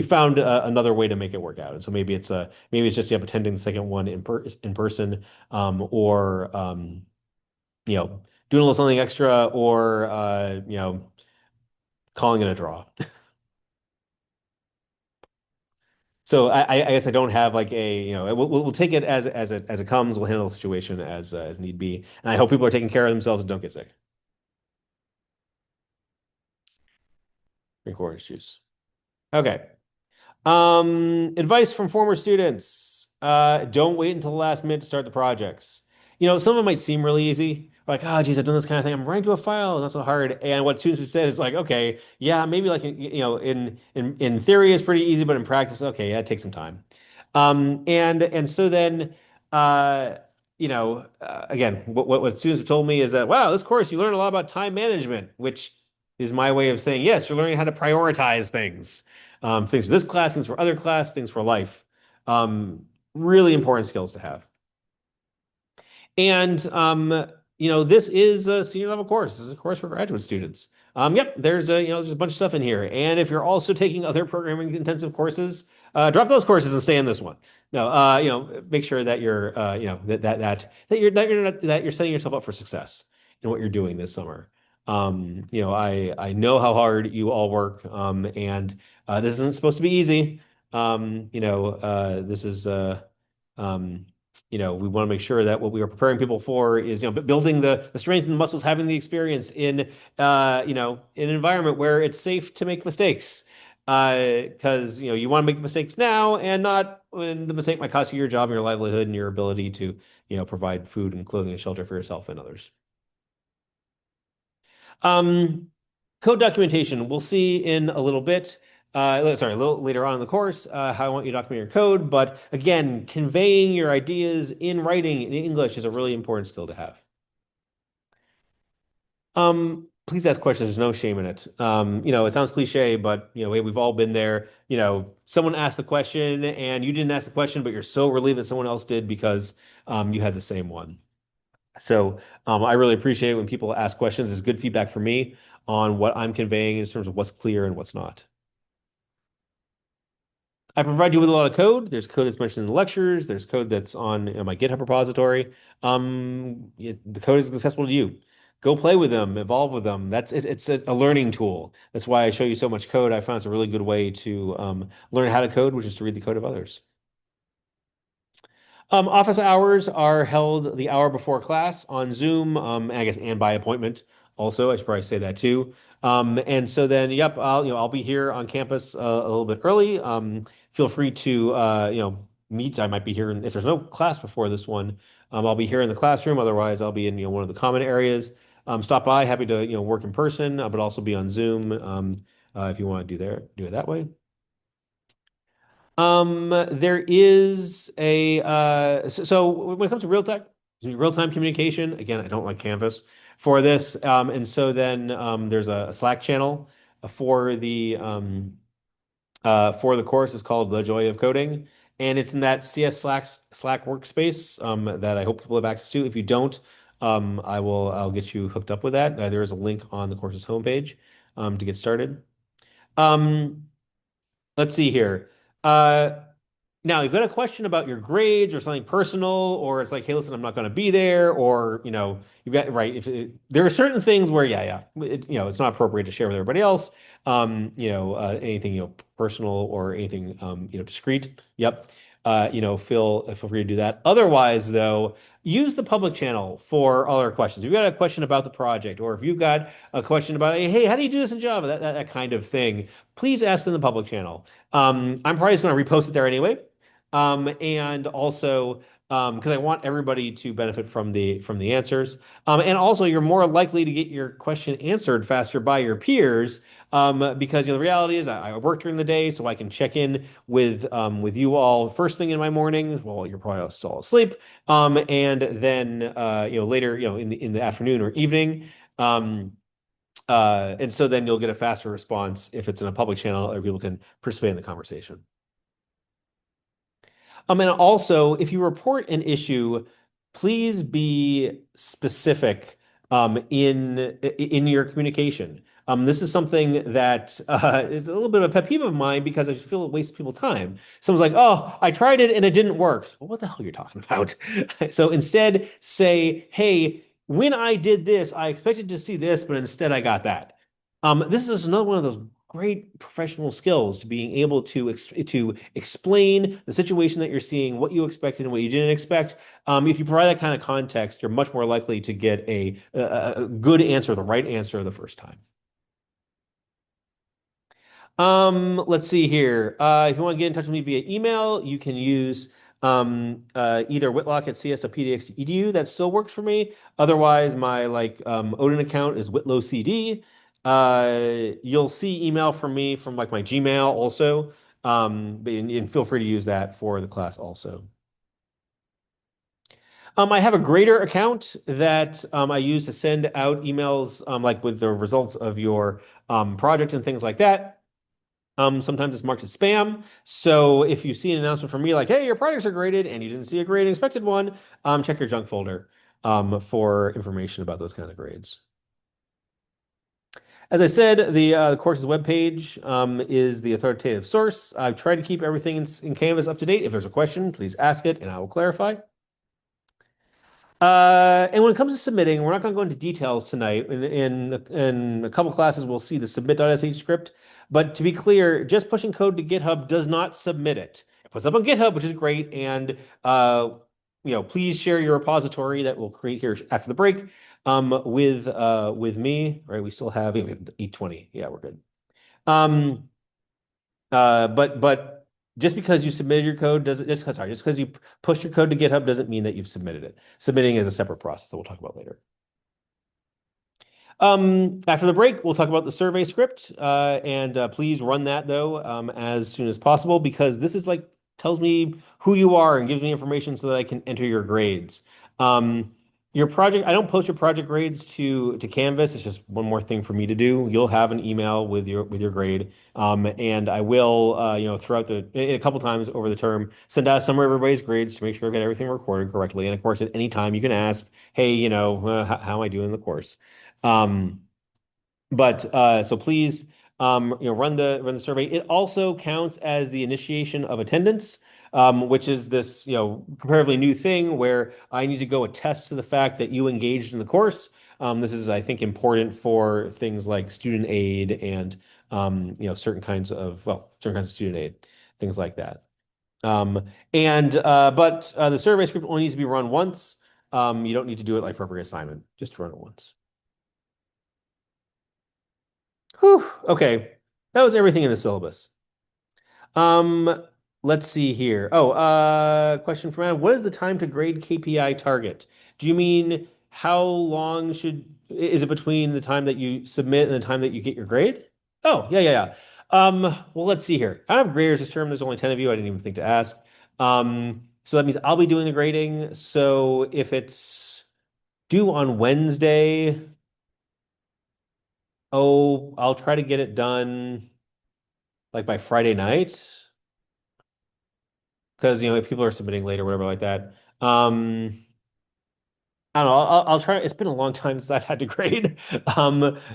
found another way to make it work out, and so maybe it's just attending the second one in person, or doing a little something extra, or calling it a draw. So I guess I don't have we'll take it as it comes. We'll handle the situation as need be, and I hope people are taking care of themselves and don't get sick. Drink orange juice. Okay. Advice from former students. Don't wait until the last minute to start the projects. Some of them might seem really easy. Like, oh, geez, I've done this kind of thing. I'm writing to a file, and that's so hard. And what students have said is like, okay, yeah, maybe in theory it's pretty easy, but in practice, okay, yeah, it takes some time. And so then, again, what students have told me is that, wow, this course you learn a lot about time management, which is my way of saying, yes, you're learning how to prioritize things. Things for this class, things for other class, things for life. Really important skills to have. And this is a senior level course. This is a course for graduate students. Yep, there's a bunch of stuff in here. And if you're also taking other programming intensive courses, drop those courses and stay in this one. No, make sure that you're that you're setting yourself up for success in what you're doing this summer. I know how hard you all work, and this isn't supposed to be easy. This is we want to make sure that what we are preparing people for is building the strength and the muscles, having the experience in in an environment where it's safe to make mistakes. Because you want to make the mistakes now and not when the mistake might cost you your job and your livelihood and your ability to provide food and clothing and shelter for yourself and others. Code documentation, we'll see in a little bit. Sorry, a little later on in the course, how I want you to document your code. But again, conveying your ideas in writing in English is a really important skill to have. Please ask questions. There's no shame in it. It sounds cliche, but we've all been there. Someone asked the question and you didn't ask the question, but you're so relieved that someone else did because you had the same one. So I really appreciate it when people ask questions. It's good feedback for me on what I'm conveying in terms of what's clear and what's not. I provide you with a lot of code. There's code that's mentioned in the lectures. There's code that's on my GitHub repository. The code is accessible to you. Go play with them, evolve with them. It's a learning tool. That's why I show you so much code. I found it's a really good way to learn how to code, which is to read the code of others. Office hours are held the hour before class on Zoom, I guess, and by appointment. Also, I should probably say that too. And so then, yep, I'll be here on campus a little bit early. Feel free to meet. I might be here if there's no class before this one. I'll be here in the classroom. Otherwise, I'll be in one of the common areas. Stop by. Happy to work in person, but also be on Zoom if you want to do it that way. There is so when it comes to real-time communication, again, I don't like Canvas. for this. And so then there's a Slack channel for the course. It's called The Joy of Coding, and it's in that CS Slack workspace that I hope people have access to. If you don't, I'll get you hooked up with that. There is a link on the course's homepage to get started. Um, let's see here. Now, if you've got a question about your grades or something personal, or it's like, hey, listen, I'm not going to be there, or you've got right. There are certain things where, it's not appropriate to share with everybody else. Anything personal or anything discreet. Yep. Feel free to do that. Otherwise, though, use the public channel for all our questions. If you've got a question about the project, or if you've got a question about, hey, how do you do this in Java? That kind of thing. Please ask in the public channel. I'm probably just going to repost it there anyway. And also because I want everybody to benefit from the answers. And also, you're more likely to get your question answered faster by your peers because the reality is I work during the day, so I can check in with you all first thing in my morning. Well, you're probably still asleep, and then later in the afternoon or evening. And so then you'll get a faster response if it's in a public channel, or people can participate in the conversation. And also, if you report an issue, please be specific in your communication. This is something that is a little bit of a pet peeve of mine because I feel it wastes people's time. Someone's like, "Oh, I tried it and it didn't work." Well, what the hell are you talking about? So instead, say, "Hey, when I did this, I expected to see this, but instead I got that." This is another one of those great professional skills to being able to explain the situation that you're seeing, what you expected and what you didn't expect. If you provide that kind of context, you're much more likely to get a good answer, the right answer the first time. Let's see here. If you want to get in touch with me via email, you can use either whitlock@cs.pdx.edu. That still works for me. Otherwise, my Odin account is whitlowcd. You'll see email from me from my Gmail also. And feel free to use that for the class also. I have a Grader account that I use to send out emails with the results of your project and things like that. Sometimes it's marked as spam. So if you see an announcement from me like, hey, your projects are graded and you didn't see a grade expected one, check your junk folder for information about those kind of grades. As I said, the course's webpage is the authoritative source. I've tried to keep everything in Canvas up to date. If there's a question, please ask it and I will clarify. And when it comes to submitting, we're not going to go into details tonight. In a couple classes, we'll see the submit.sh script. But to be clear, just pushing code to GitHub does not submit it. It puts up on GitHub, which is great. And please share your repository that we'll create here after the break with me. Right? We still have 8:20. Yeah, we're good. But just because you submitted your code doesn't just because you push your code to GitHub doesn't mean that you've submitted it. Submitting is a separate process that we'll talk about later. After the break, we'll talk about the survey script, and please run that though as soon as possible because this is tells me who you are and gives me information so that I can enter your grades. Your project, I don't post your project grades to Canvas. It's just one more thing for me to do. You'll have an email with your grade, and I will, throughout a couple times over the term, send out a summary of everybody's grades to make sure I've got everything recorded correctly. And of course, at any time you can ask, hey, how am I doing in the course? So please, run the survey. It also counts as the initiation of attendance, which is this, comparatively new thing where I need to go attest to the fact that you engaged in the course. This is, I think, important for things like student aid and, certain kinds of student aid, things like that. But the survey script only needs to be run once. You don't need to do it for every assignment, just run it once. Whew, okay, that was everything in the syllabus. Let's see here. Oh, question from Adam. What is the time to grade KPI target? Do you mean how long is it between the time that you submit and the time that you get your grade? Oh, yeah. Well, let's see here. I don't have graders this term. There's only 10 of you. I didn't even think to ask. So that means I'll be doing the grading. So if it's due on Wednesday. Oh, I'll try to get it done like by Friday night. Because, if people are submitting late or whatever like that. I don't know. I'll try. It's been a long time since I've had to grade.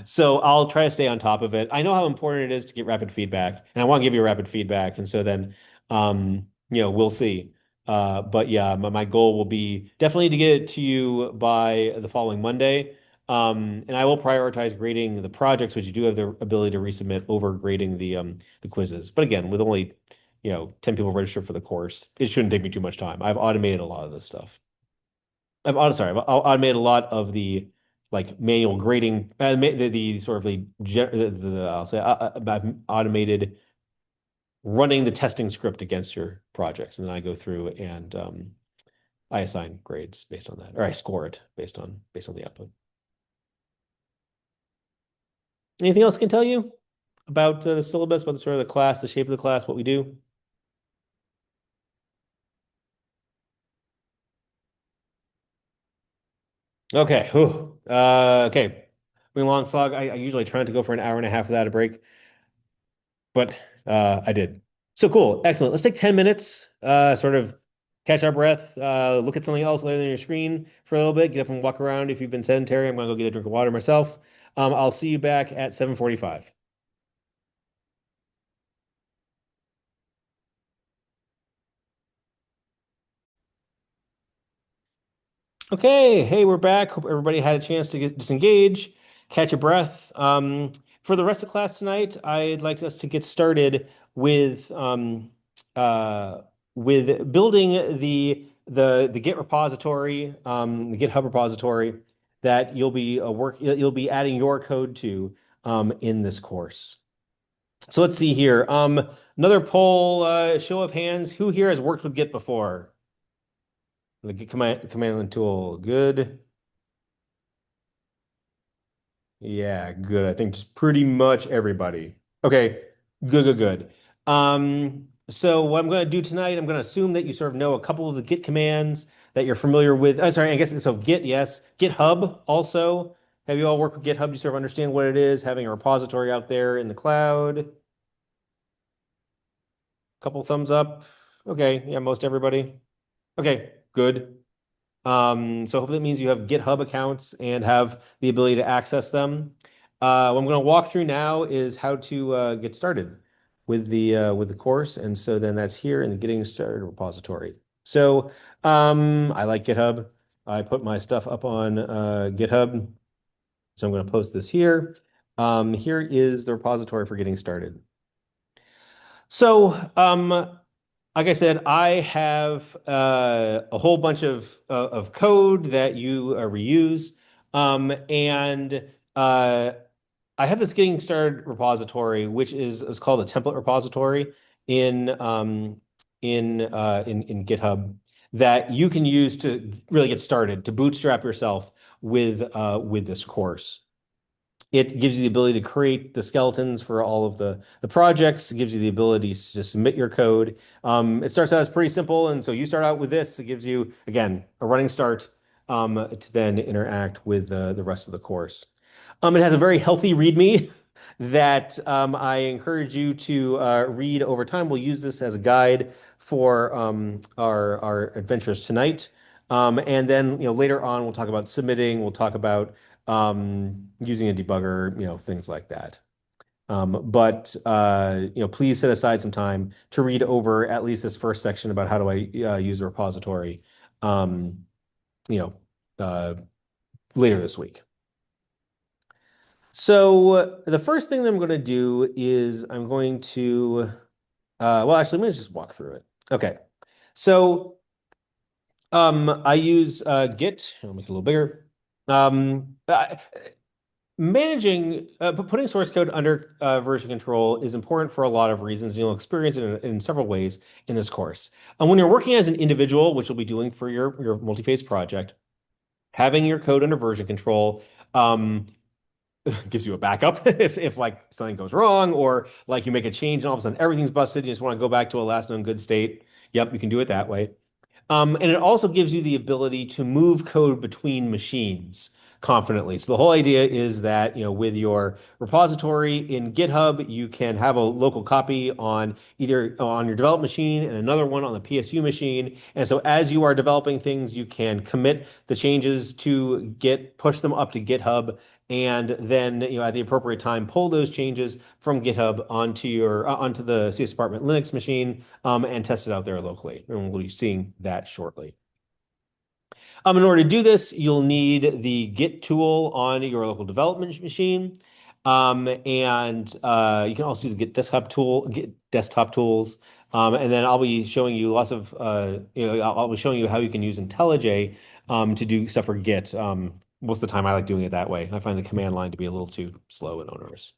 So I'll try to stay on top of it. I know how important it is to get rapid feedback, and I want to give you rapid feedback. And so then, we'll see. But yeah, my goal will be definitely to get it to you by the following Monday. And I will prioritize grading the projects, which you do have the ability to resubmit over grading the quizzes. But again, with only, 10 people registered for the course, it shouldn't take me too much time. I've automated a lot of this stuff. I've automated a lot of the like manual grading, the sort of I'll say I've automated running the testing script against your projects, and then I go through and I assign grades based on that, or I score it based on the output. Anything else I can tell you about the syllabus, about the sort of the class, the shape of the class, what we do? Okay. Whew. Okay. Moving along, slog. I usually try to go for an hour and a half without a break, but I did. So cool. Excellent. Let's take 10 minutes, sort of catch our breath, look at something else other than your screen for a little bit, get up and walk around. If you've been sedentary, I'm going to go get a drink of water myself. I'll see you back at 7:45. Okay, hey, we're back. Hope everybody had a chance to disengage, catch a breath. For the rest of class tonight, I'd like us to get started with building the Git repository, the GitHub repository that you'll be adding your code to in this course. So let's see here. Another poll, show of hands. Who here has worked with Git before? The Git command line tool. Good. Yeah, good. I think just pretty much everybody. Okay, good, good, good. So what I'm going to do tonight, I'm going to assume that you sort of know a couple of the Git commands that you're familiar with. Oh, sorry, I guess so. Git, yes. GitHub also. Have you all worked with GitHub? You sort of understand what it is, having a repository out there in the cloud. Couple thumbs up. Okay, yeah, most everybody. Okay, good. So hopefully that means you have GitHub accounts and have the ability to access them. What I'm going to walk through now is how to get started with the course, and so then that's here in the Getting Started repository. So I like GitHub. I put my stuff up on GitHub, so I'm going to post this here. Here is the repository for getting started. So like I said, I have a whole bunch of code that you reuse, and I have this getting started repository, which is called a template repository in in GitHub that you can use to really get started, to bootstrap yourself with this course. It gives you the ability to create the skeletons for all of the projects. It gives you the ability to submit your code. It starts out as pretty simple, and so you start out with this. It gives you, again, a running start to then interact with the rest of the course. It has a very healthy README that I encourage you to read over time. We'll use this as a guide for our adventures tonight. And then later on, we'll talk about submitting. We'll talk about using a debugger, things like that. But please set aside some time to read over at least this first section about how do I use a repository, later this week. So the first thing that I'm going to do is I'm going to, well, actually, let me just walk through it. Okay. So I use Git. I'll make it a little bigger. Putting source code under version control is important for a lot of reasons. You'll experience it in several ways in this course. And when you're working as an individual, which you'll be doing for your multi-phase project, having your code under version control gives you a backup if like something goes wrong, or like you make a change and all of a sudden everything's busted. You just want to go back to a last known good state. Yep, you can do it that way. And it also gives you the ability to move code between machines confidently. So the whole idea is that, with your repository in GitHub, you can have a local copy on either on your development machine and another one on the PSU machine. And so as you are developing things, you can commit the changes to Git, push them up to GitHub, and then at the appropriate time pull those changes from GitHub onto the CS Department Linux machine and test it out there locally. And we'll be seeing that shortly. In order to do this, you'll need the Git tool on your local development machine. And you can also use Git desktop tools. And then I'll be showing you lots of, I'll be showing you how you can use IntelliJ to do stuff for Git. Most of the time I like doing it that way. I find the command line to be a little too slow and onerous.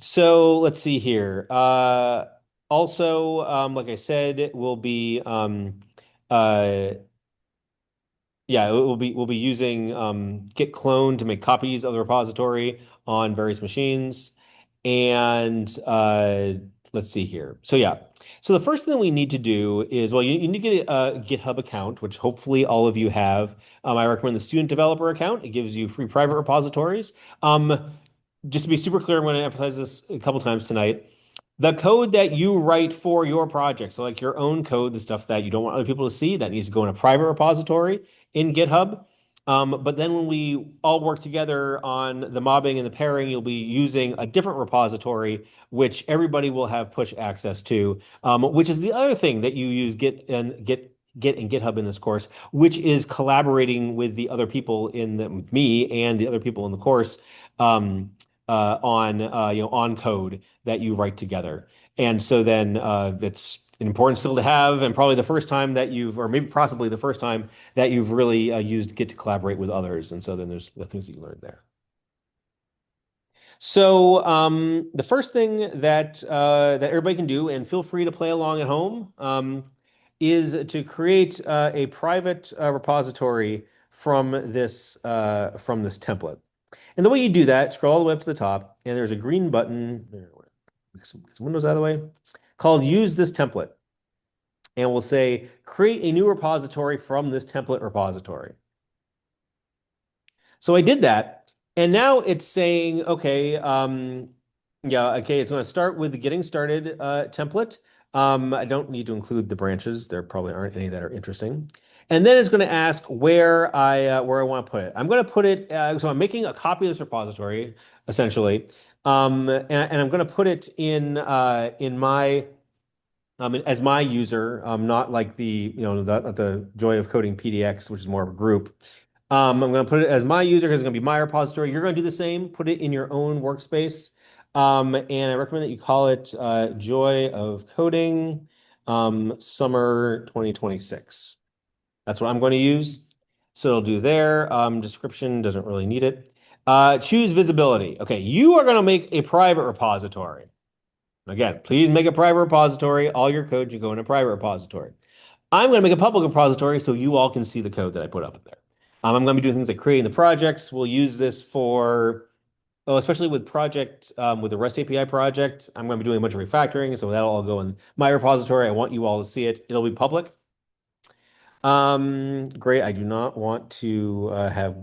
So let's see here. Also, like I said, we'll be yeah, we'll be using git clone to make copies of the repository on various machines. And let's see here. So yeah. So the first thing we need to do is, well, you need to get a GitHub account, which hopefully all of you have. I recommend the student developer account. It gives you free private repositories. Just to be super clear, I'm going to emphasize this a couple times tonight. The code that you write for your project, so like your own code, the stuff that you don't want other people to see, that needs to go in a private repository in GitHub. But then when we all work together on the mobbing and the pairing, you'll be using a different repository, which everybody will have push access to, which is the other thing that you use Git and GitHub in this course, which is collaborating with the other people me and the other people in the course. On code that you write together. And so then it's an important skill to have, and probably the first time that or maybe possibly the first time that you've really used Git to collaborate with others. And so then there's the things that you learned there. So the first thing that everybody can do, and feel free to play along at home, is to create a private repository from this template. And the way you do that, scroll all the way up to the top, and there's a green button, get some windows out of the way, called Use this template. And we'll say, create a new repository from this template repository. So I did that, and now it's saying, okay, it's going to start with the getting started template. I don't need to include the branches. There probably aren't any that are interesting. And then it's going to ask where I want to put it. I'm going to put it, so I'm making a copy of this repository, essentially. And I'm going to put it in my as my user, not like the Joy of Coding PDX, which is more of a group. I'm going to put it as my user because it's going to be my repository. You're going to do the same. Put it in your own workspace. And I recommend that you call it Joy of Coding Summer 2026. That's what I'm going to use. So it'll do there. Description doesn't really need it. Choose visibility. Okay, you are going to make a private repository. Again, please make a private repository. All your code should go in a private repository. I'm going to make a public repository so you all can see the code that I put up there. I'm going to be doing things like creating the projects. We'll use this for, especially with with the REST API project, I'm going to be doing a bunch of refactoring. So that'll all go in my repository. I want you all to see it. It'll be public. Great. I do not want to have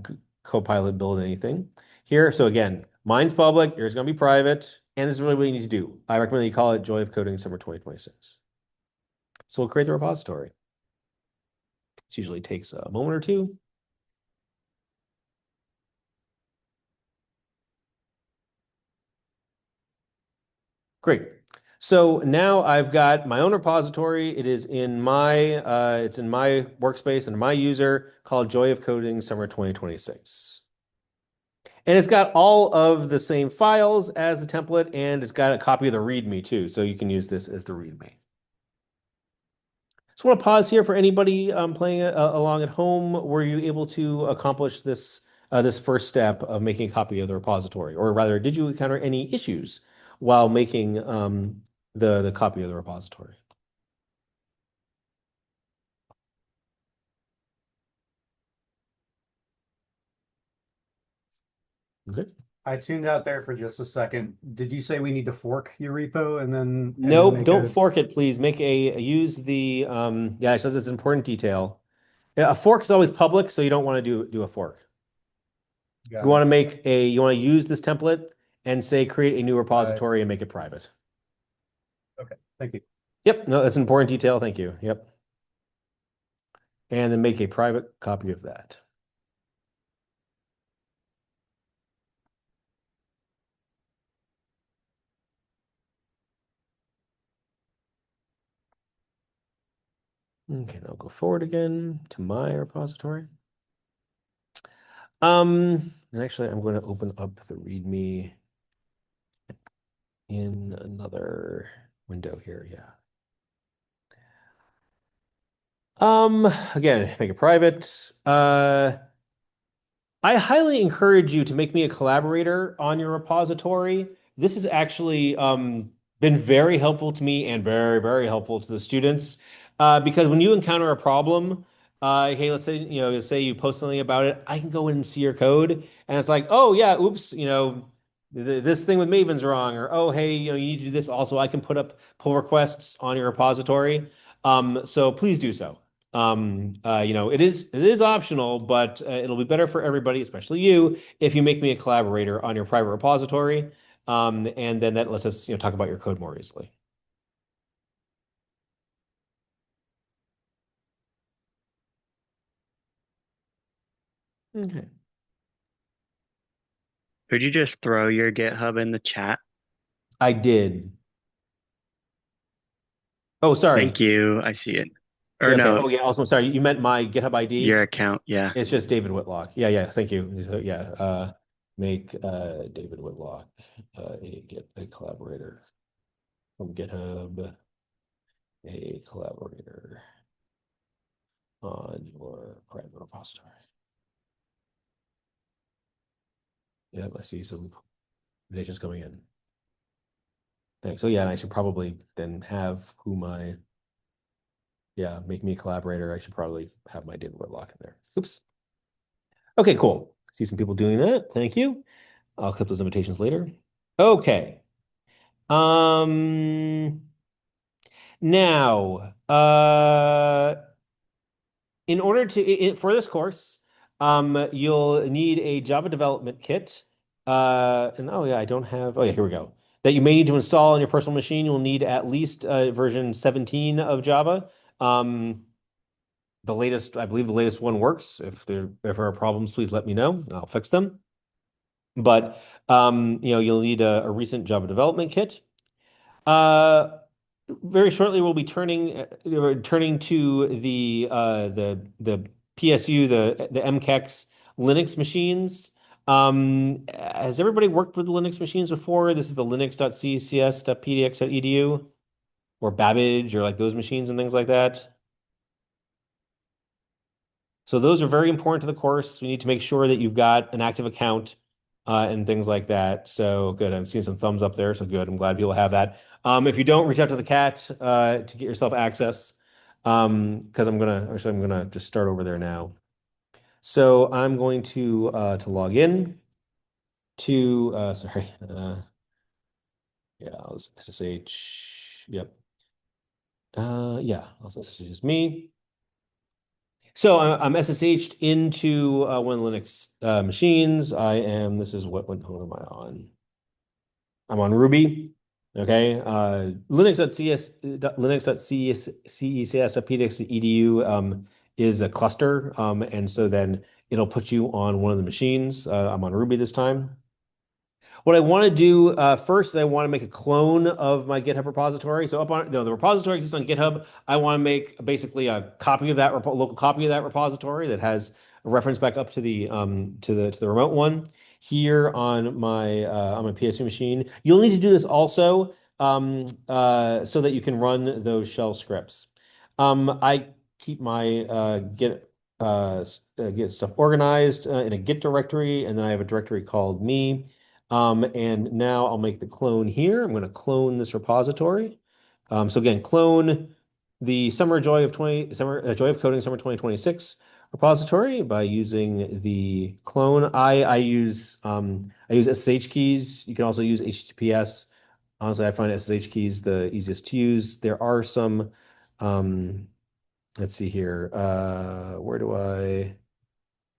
Copilot build anything here. So again, mine's public, yours is going to be private. And this is really what you need to do. I recommend that you call it Joy of Coding Summer 2026. So we'll create the repository. This usually takes a moment or two. Great. So now I've got my own repository. It is in it's in my workspace and my user called Joy of Coding Summer 2026. And it's got all of the same files as the template, and it's got a copy of the README too. So you can use this as the README. Just want to pause here for anybody playing along at home. Were you able to accomplish this first step of making a copy of the repository? Or rather, did you encounter any issues while making the copy of the repository? Okay. I tuned out there for just a second. Did you say we need to fork your repo and then Nope, make don't a fork it, please. Use the yeah, it says it's an important detail. Yeah, a fork is always public, so you don't want to do a fork. got You want it. to you want to use this template and say create a new Right. repository and make it private. Okay. Thank you. Yep, no, that's an important detail. Thank you. Yep. And then make a private copy of that. Okay, now I'll go forward again to my repository. And actually I'm going to open up the README in another window here. Yeah. Again, make it private. I highly encourage you to make me a collaborator on your repository. This has actually been very helpful to me and very, very helpful to the students. Because when you encounter a problem, hey, let's say, say you post something about it, I can go in and see your code, and it's like, oh yeah, oops, this thing with Maven's wrong, or oh hey, you need to do this also. I can put up pull requests on your repository. So please do so. It is optional, but it'll be better for everybody, especially you, if you make me a collaborator on your private repository. And then that lets us, talk about your code more easily. Okay. Could you just throw your GitHub in the chat? I did. Oh, sorry. Thank you. I see it. Or Yeah, okay. no, Oh, yeah. Also, sorry. You meant my GitHub ID? your account. Yeah. It's just David Whitlock. Yeah, yeah. Thank you. So, yeah. Make David Whitlock a collaborator from GitHub, a collaborator on your private repository. Yep, I see some invitations coming in. Thanks. So yeah, and I should probably then have make me a collaborator. I should probably have my David Whitlock in there. Oops. Okay, cool. See some people doing that. Thank you. I'll clip those invitations later. Okay. Now, in order for this course, you'll need a Java development kit. And oh yeah, I don't have. Oh yeah, here we go. That you may need to install on your personal machine. You'll need at least version 17 of Java. I believe the latest one works. If there are problems, please let me know. I'll fix them. But you'll need a recent Java development kit. Very shortly, we'll be turning to the PSU, the MKEX Linux machines. Has everybody worked with the Linux machines before? This is the linux.ccs.pdx.edu or Babbage or like those machines and things like that. So those are very important to the course. We need to make sure that you've got an active account and things like that. So good. I'm seeing some thumbs up there. So good. I'm glad people have that. If you don't, reach out to the cat to get yourself access. Because I'm gonna just start over there now. So I'm going to log in to sorry. Yeah, I'll SSH. Yep. Yeah, I'll SSH is me. So I'm SSH'd into one of the Linux machines. This is what am I on? I'm on Ruby. Okay. Linux.cecs.pdx.edu is a cluster. And so then it'll put you on one of the machines. I'm on Ruby this time. What I want to do first is I want to make a clone of my GitHub repository. So the repository exists on GitHub. I want to make basically a copy of that local copy of that repository that has a reference back up to the remote one here on my PSU machine. You'll need to do this also so that you can run those shell scripts. I keep my Git stuff organized in a Git directory, and then I have a directory called me. And now I'll make the clone here. I'm going to clone this repository. So again, clone the Joy of Coding Summer 2026 repository by using the clone. I use SSH keys. You can also use HTTPS. Honestly, I find SSH keys the easiest to use. There are some, let's see here. Where do I?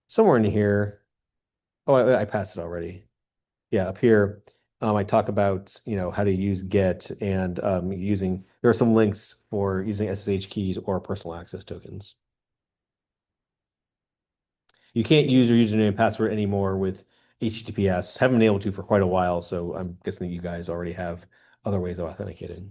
Somewhere in here. Oh, I passed it already. Yeah, up here. I talk about, how to use Git and there are some links for using SSH keys or personal access tokens. You can't use your username and password anymore with HTTPS. Haven't been able to for quite a while, so I'm guessing that you guys already have other ways of authenticating.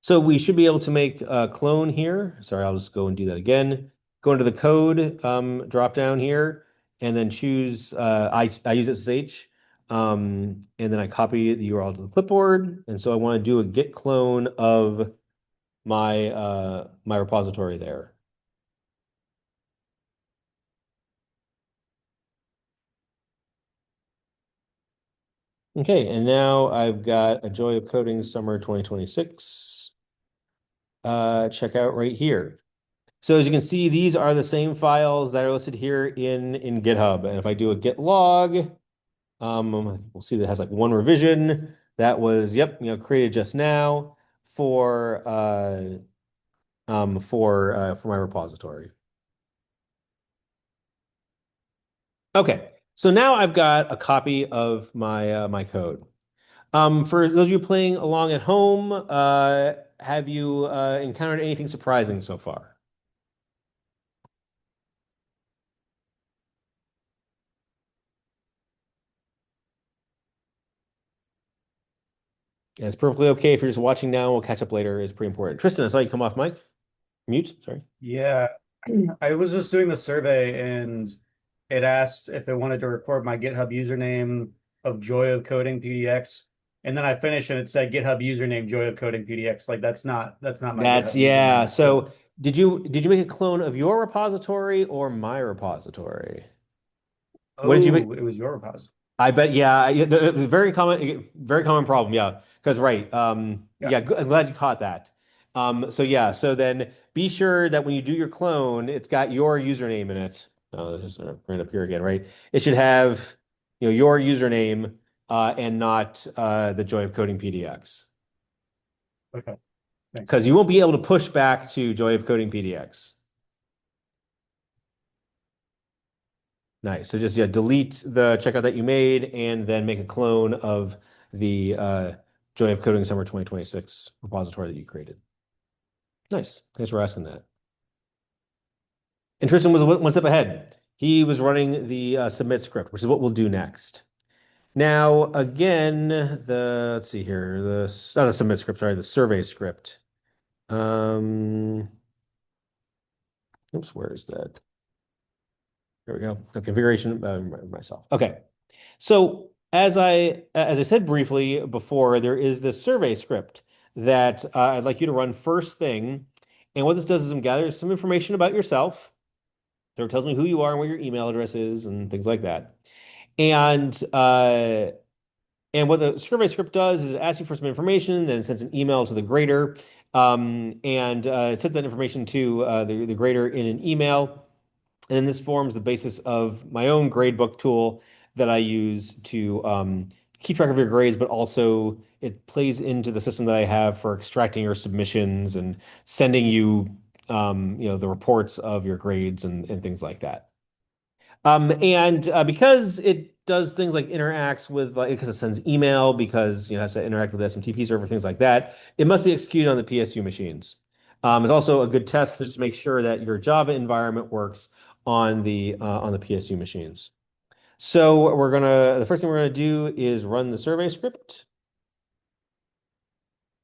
So we should be able to make a clone here. Sorry, I'll just go and do that again. Go into the code drop down here, and then choose. I use SSH, and then I copy the URL to the clipboard. And so I want to do a git clone of my repository there. Okay, and now I've got A Joy of Coding Summer 2026 checkout right here. So as you can see, these are the same files that are listed here in GitHub. And if I do a git log, we'll see that it has like one revision that was, created just now for my repository. Okay, so now I've got a copy of my code. For those of you playing along at home, have you encountered anything surprising so far? Yeah, it's perfectly okay if you're just watching now. We'll catch up later. It's pretty important. Tristan, I saw you come off mic. Mute, sorry. Yeah, I was just doing the survey and it asked if it wanted to record my GitHub username of Joy of Coding PDX. And then I finished and it said GitHub username Joy of Coding PDX. Like that's not my GitHub Yeah. username. So did you make a clone of your repository or my repository? What did you make? It was your repository. I bet, yeah, very common problem, yeah. Because right, Yeah. I'm glad you caught that. So yeah, so then be sure that when you do your clone, it's got your username in it. Oh, there's right up here again, right? It should have, your username and not the Joy of Coding PDX. Okay. Thanks. Because you won't be able to push back to Joy of Coding PDX. Nice. So just delete the checkout that you made and then make a clone of the Joy of Coding Summer 2026 repository that you created. Nice. Thanks for asking that. And Tristan was one step ahead. He was running the submit script, which is what we'll do next. Now, again, let's see here, not the submit script, sorry, the survey script. Oops, where is that? There we go. The configuration myself. Okay. So as I said briefly before, there is this survey script that I'd like you to run first thing. And what this does is it gathers some information about yourself. So it tells me who you are and what your email address is and things like that. And what the survey script does is it asks you for some information, then it sends an email to the grader, and it sends that information to the grader in an email. And then this forms the basis of my own gradebook tool that I use to keep track of your grades, but also it plays into the system that I have for extracting your submissions and sending you, the reports of your grades and things like that. Because it does things like interacts with, because it sends email, because it has to interact with SMTP server, things like that, it must be executed on the PSU machines. It's also a good test just to make sure that your Java environment works on the PSU machines. So the first thing we're gonna do is run the survey script.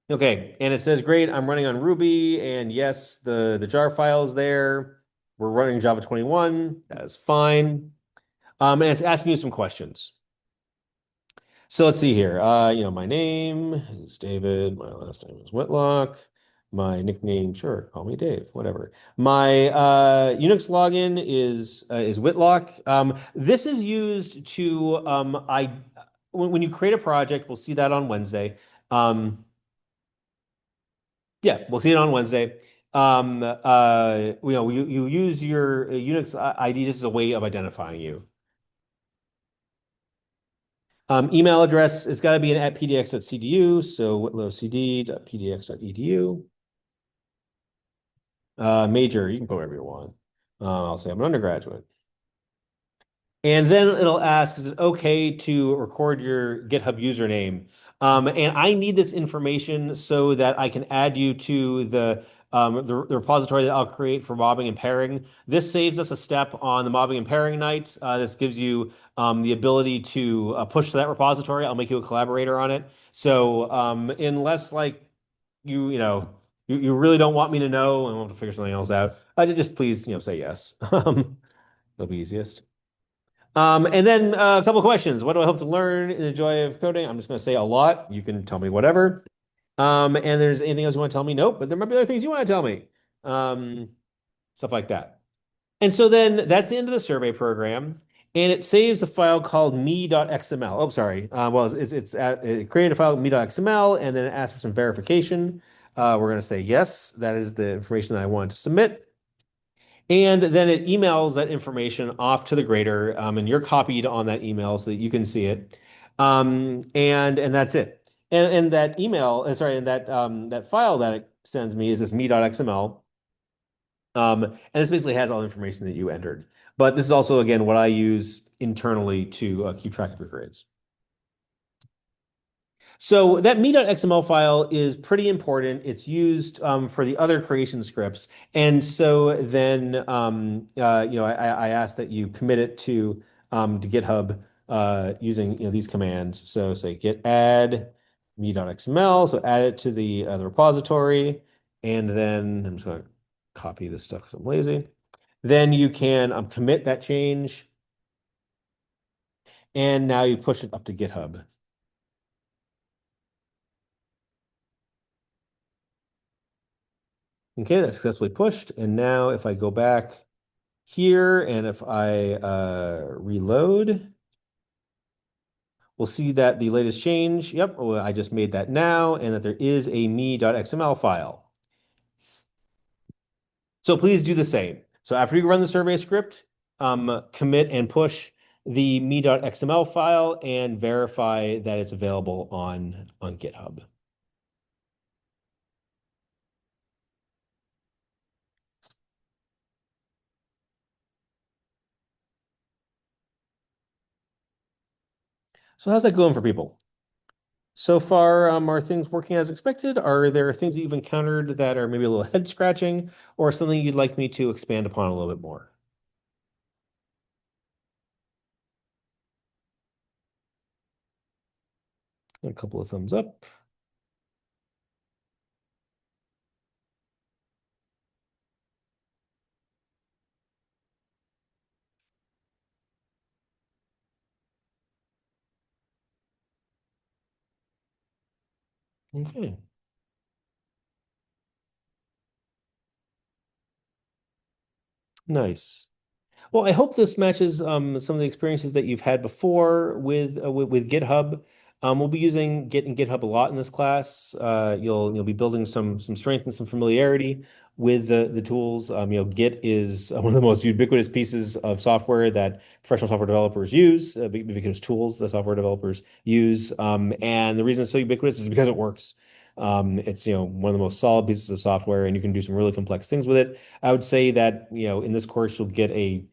Okay, and it says, great, I'm running on Ruby, and yes, the jar file is there. We're running Java 21, that is fine. And it's asking you some questions. So let's see here. My name is David, my last name is Whitlock. My nickname, sure, call me Dave, whatever. My Unix login is Whitlock. This is used to when you create a project, we'll see that on Wednesday. Yeah, we'll see it on Wednesday. you use your Unix ID just as a way of identifying you. Email address, it's got to be an at pdx.cdu, so whitlowcd.pdx.edu. Major, you can put whatever you want. I'll say I'm an undergraduate. And then it'll ask, is it okay to record your GitHub username? And I need this information so that I can add you to the repository that I'll create for mobbing and pairing. This saves us a step on the mobbing and pairing night. This gives you the ability to push to that repository. I'll make you a collaborator on it. So unless like you really don't want me to know and want to figure something else out, just please say yes. It'll be easiest. And then a couple of questions. What do I hope to learn in the joy of coding? I'm just going to say a lot. You can tell me whatever. And there's anything else you want to tell me? Nope. But there might be other things you want to tell me. Stuff like that. And so then that's the end of the survey program. And it saves a file called me.xml. Oh, sorry. It created a file me.xml and then it asks for some verification. We're going to say yes. That is the information that I want to submit. And then it emails that information off to the grader, and you're copied on that email so that you can see it. And that's it. And that email, and that file that it sends me is this me.xml. And this basically has all the information that you entered. But this is also, again, what I use internally to keep track of your grades. So that me.xml file is pretty important. It's used for the other creation scripts. And so then, I ask that you commit it to GitHub using these commands. So say git add me.xml. So add it to the repository. And then I'm just going to copy this stuff because I'm lazy. Then you can commit that change. And now you push it up to GitHub. Okay, that's successfully pushed. And now if I go back here and if I reload, we'll see that the latest change, yep, I just made that now, and that there is a me.xml file. So please do the same. So after you run the survey script, commit and push the me.xml file and verify that it's available on GitHub. So how's that going for people? So far, are things working as expected? Are there things that you've encountered that are maybe a little head scratching or something you'd like me to expand upon a little bit more? A couple of thumbs up. Okay. Nice. Well, I hope this matches some of the experiences that you've had before with GitHub. We'll be using Git and GitHub a lot in this class. You'll be building some strength and some familiarity with the tools. Git is one of the most ubiquitous pieces of software that professional software developers use, ubiquitous tools that software developers use. And the reason it's so ubiquitous is because it works. It's one of the most solid pieces of software, and you can do some really complex things with it. I would say that in this course you'll get a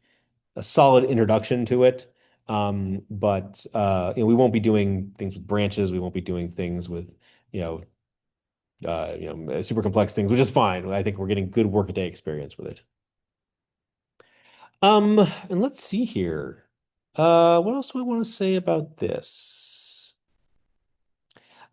solid introduction to it. But we won't be doing things with branches. We won't be doing things with super complex things, which is fine. I think we're getting good workaday experience with it. And let's see here. What else do I want to say about this?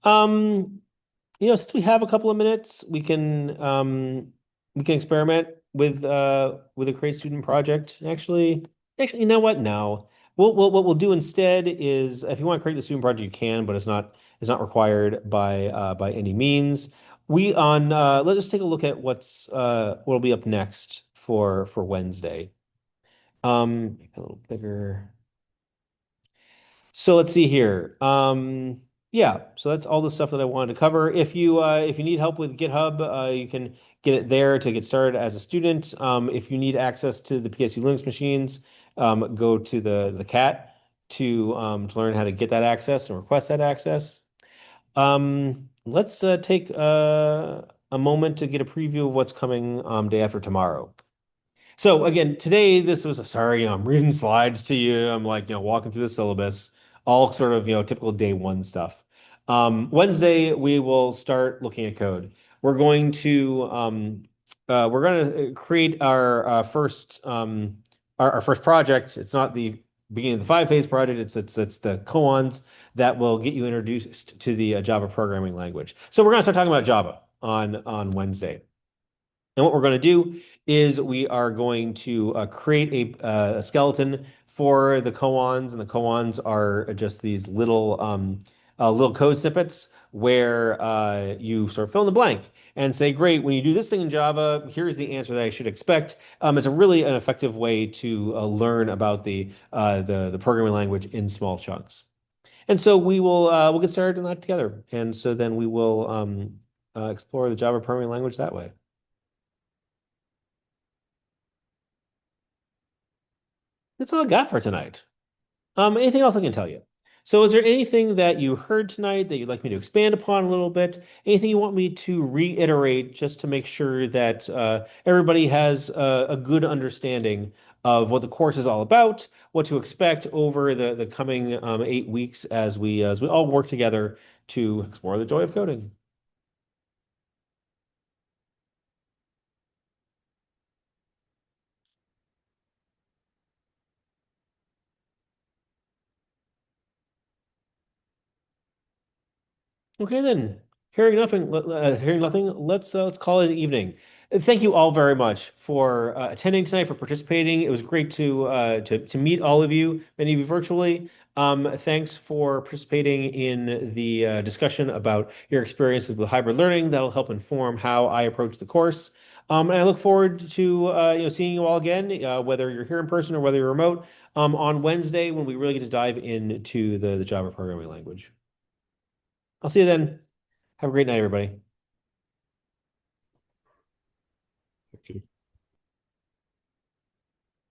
Since we have a couple of minutes, we can experiment with a create student project. Actually, you know what? No. What we'll do instead is if you want to create the student project, you can, but it's not required by any means. Let's just take a look at what'll be up next for Wednesday. Make it a little bigger. So let's see here. Yeah, so that's all the stuff that I wanted to cover. If you need help with GitHub, you can get it there to get started as a student. If you need access to the PSU Linux machines, go to the cat to learn how to get that access and request that access. Let's take a moment to get a preview of what's coming day after tomorrow. So again, today this was sorry, I'm reading slides to you. I'm like, walking through the syllabus, all sort of, typical day one stuff. Wednesday, we will start looking at code. We're going to create our first our first project. It's not the beginning of the 5-phase project. It's the koans that will get you introduced to the Java programming language. So we're going to start talking about Java on Wednesday. And what we're going to do is we are going to create a skeleton for the koans, and the koans are just these little code snippets where you sort of fill in the blank and say, great, when you do this thing in Java, here's the answer that I should expect. It's really an effective way to learn about the programming language in small chunks. And so we'll get started on that together. And so then we will explore the Java programming language that way. That's all I got for tonight. Anything else I can tell you? So is there anything that you heard tonight that you'd like me to expand upon a little bit? Anything you want me to reiterate just to make sure that everybody has a good understanding of what the course is all about, what to expect over the coming 8 weeks as we all work together to explore the joy of coding? Okay, then. Hearing nothing, let's call it an evening. Thank you all very much for attending tonight, for participating. It was great to meet all of you, many of you virtually. Thanks for participating in the discussion about your experiences with hybrid learning. That'll help inform how I approach the course. And I look forward to seeing you all again, whether you're here in person or whether you're remote, on Wednesday when we really get to dive into the Java programming language. I'll see you then. Have a great night, everybody.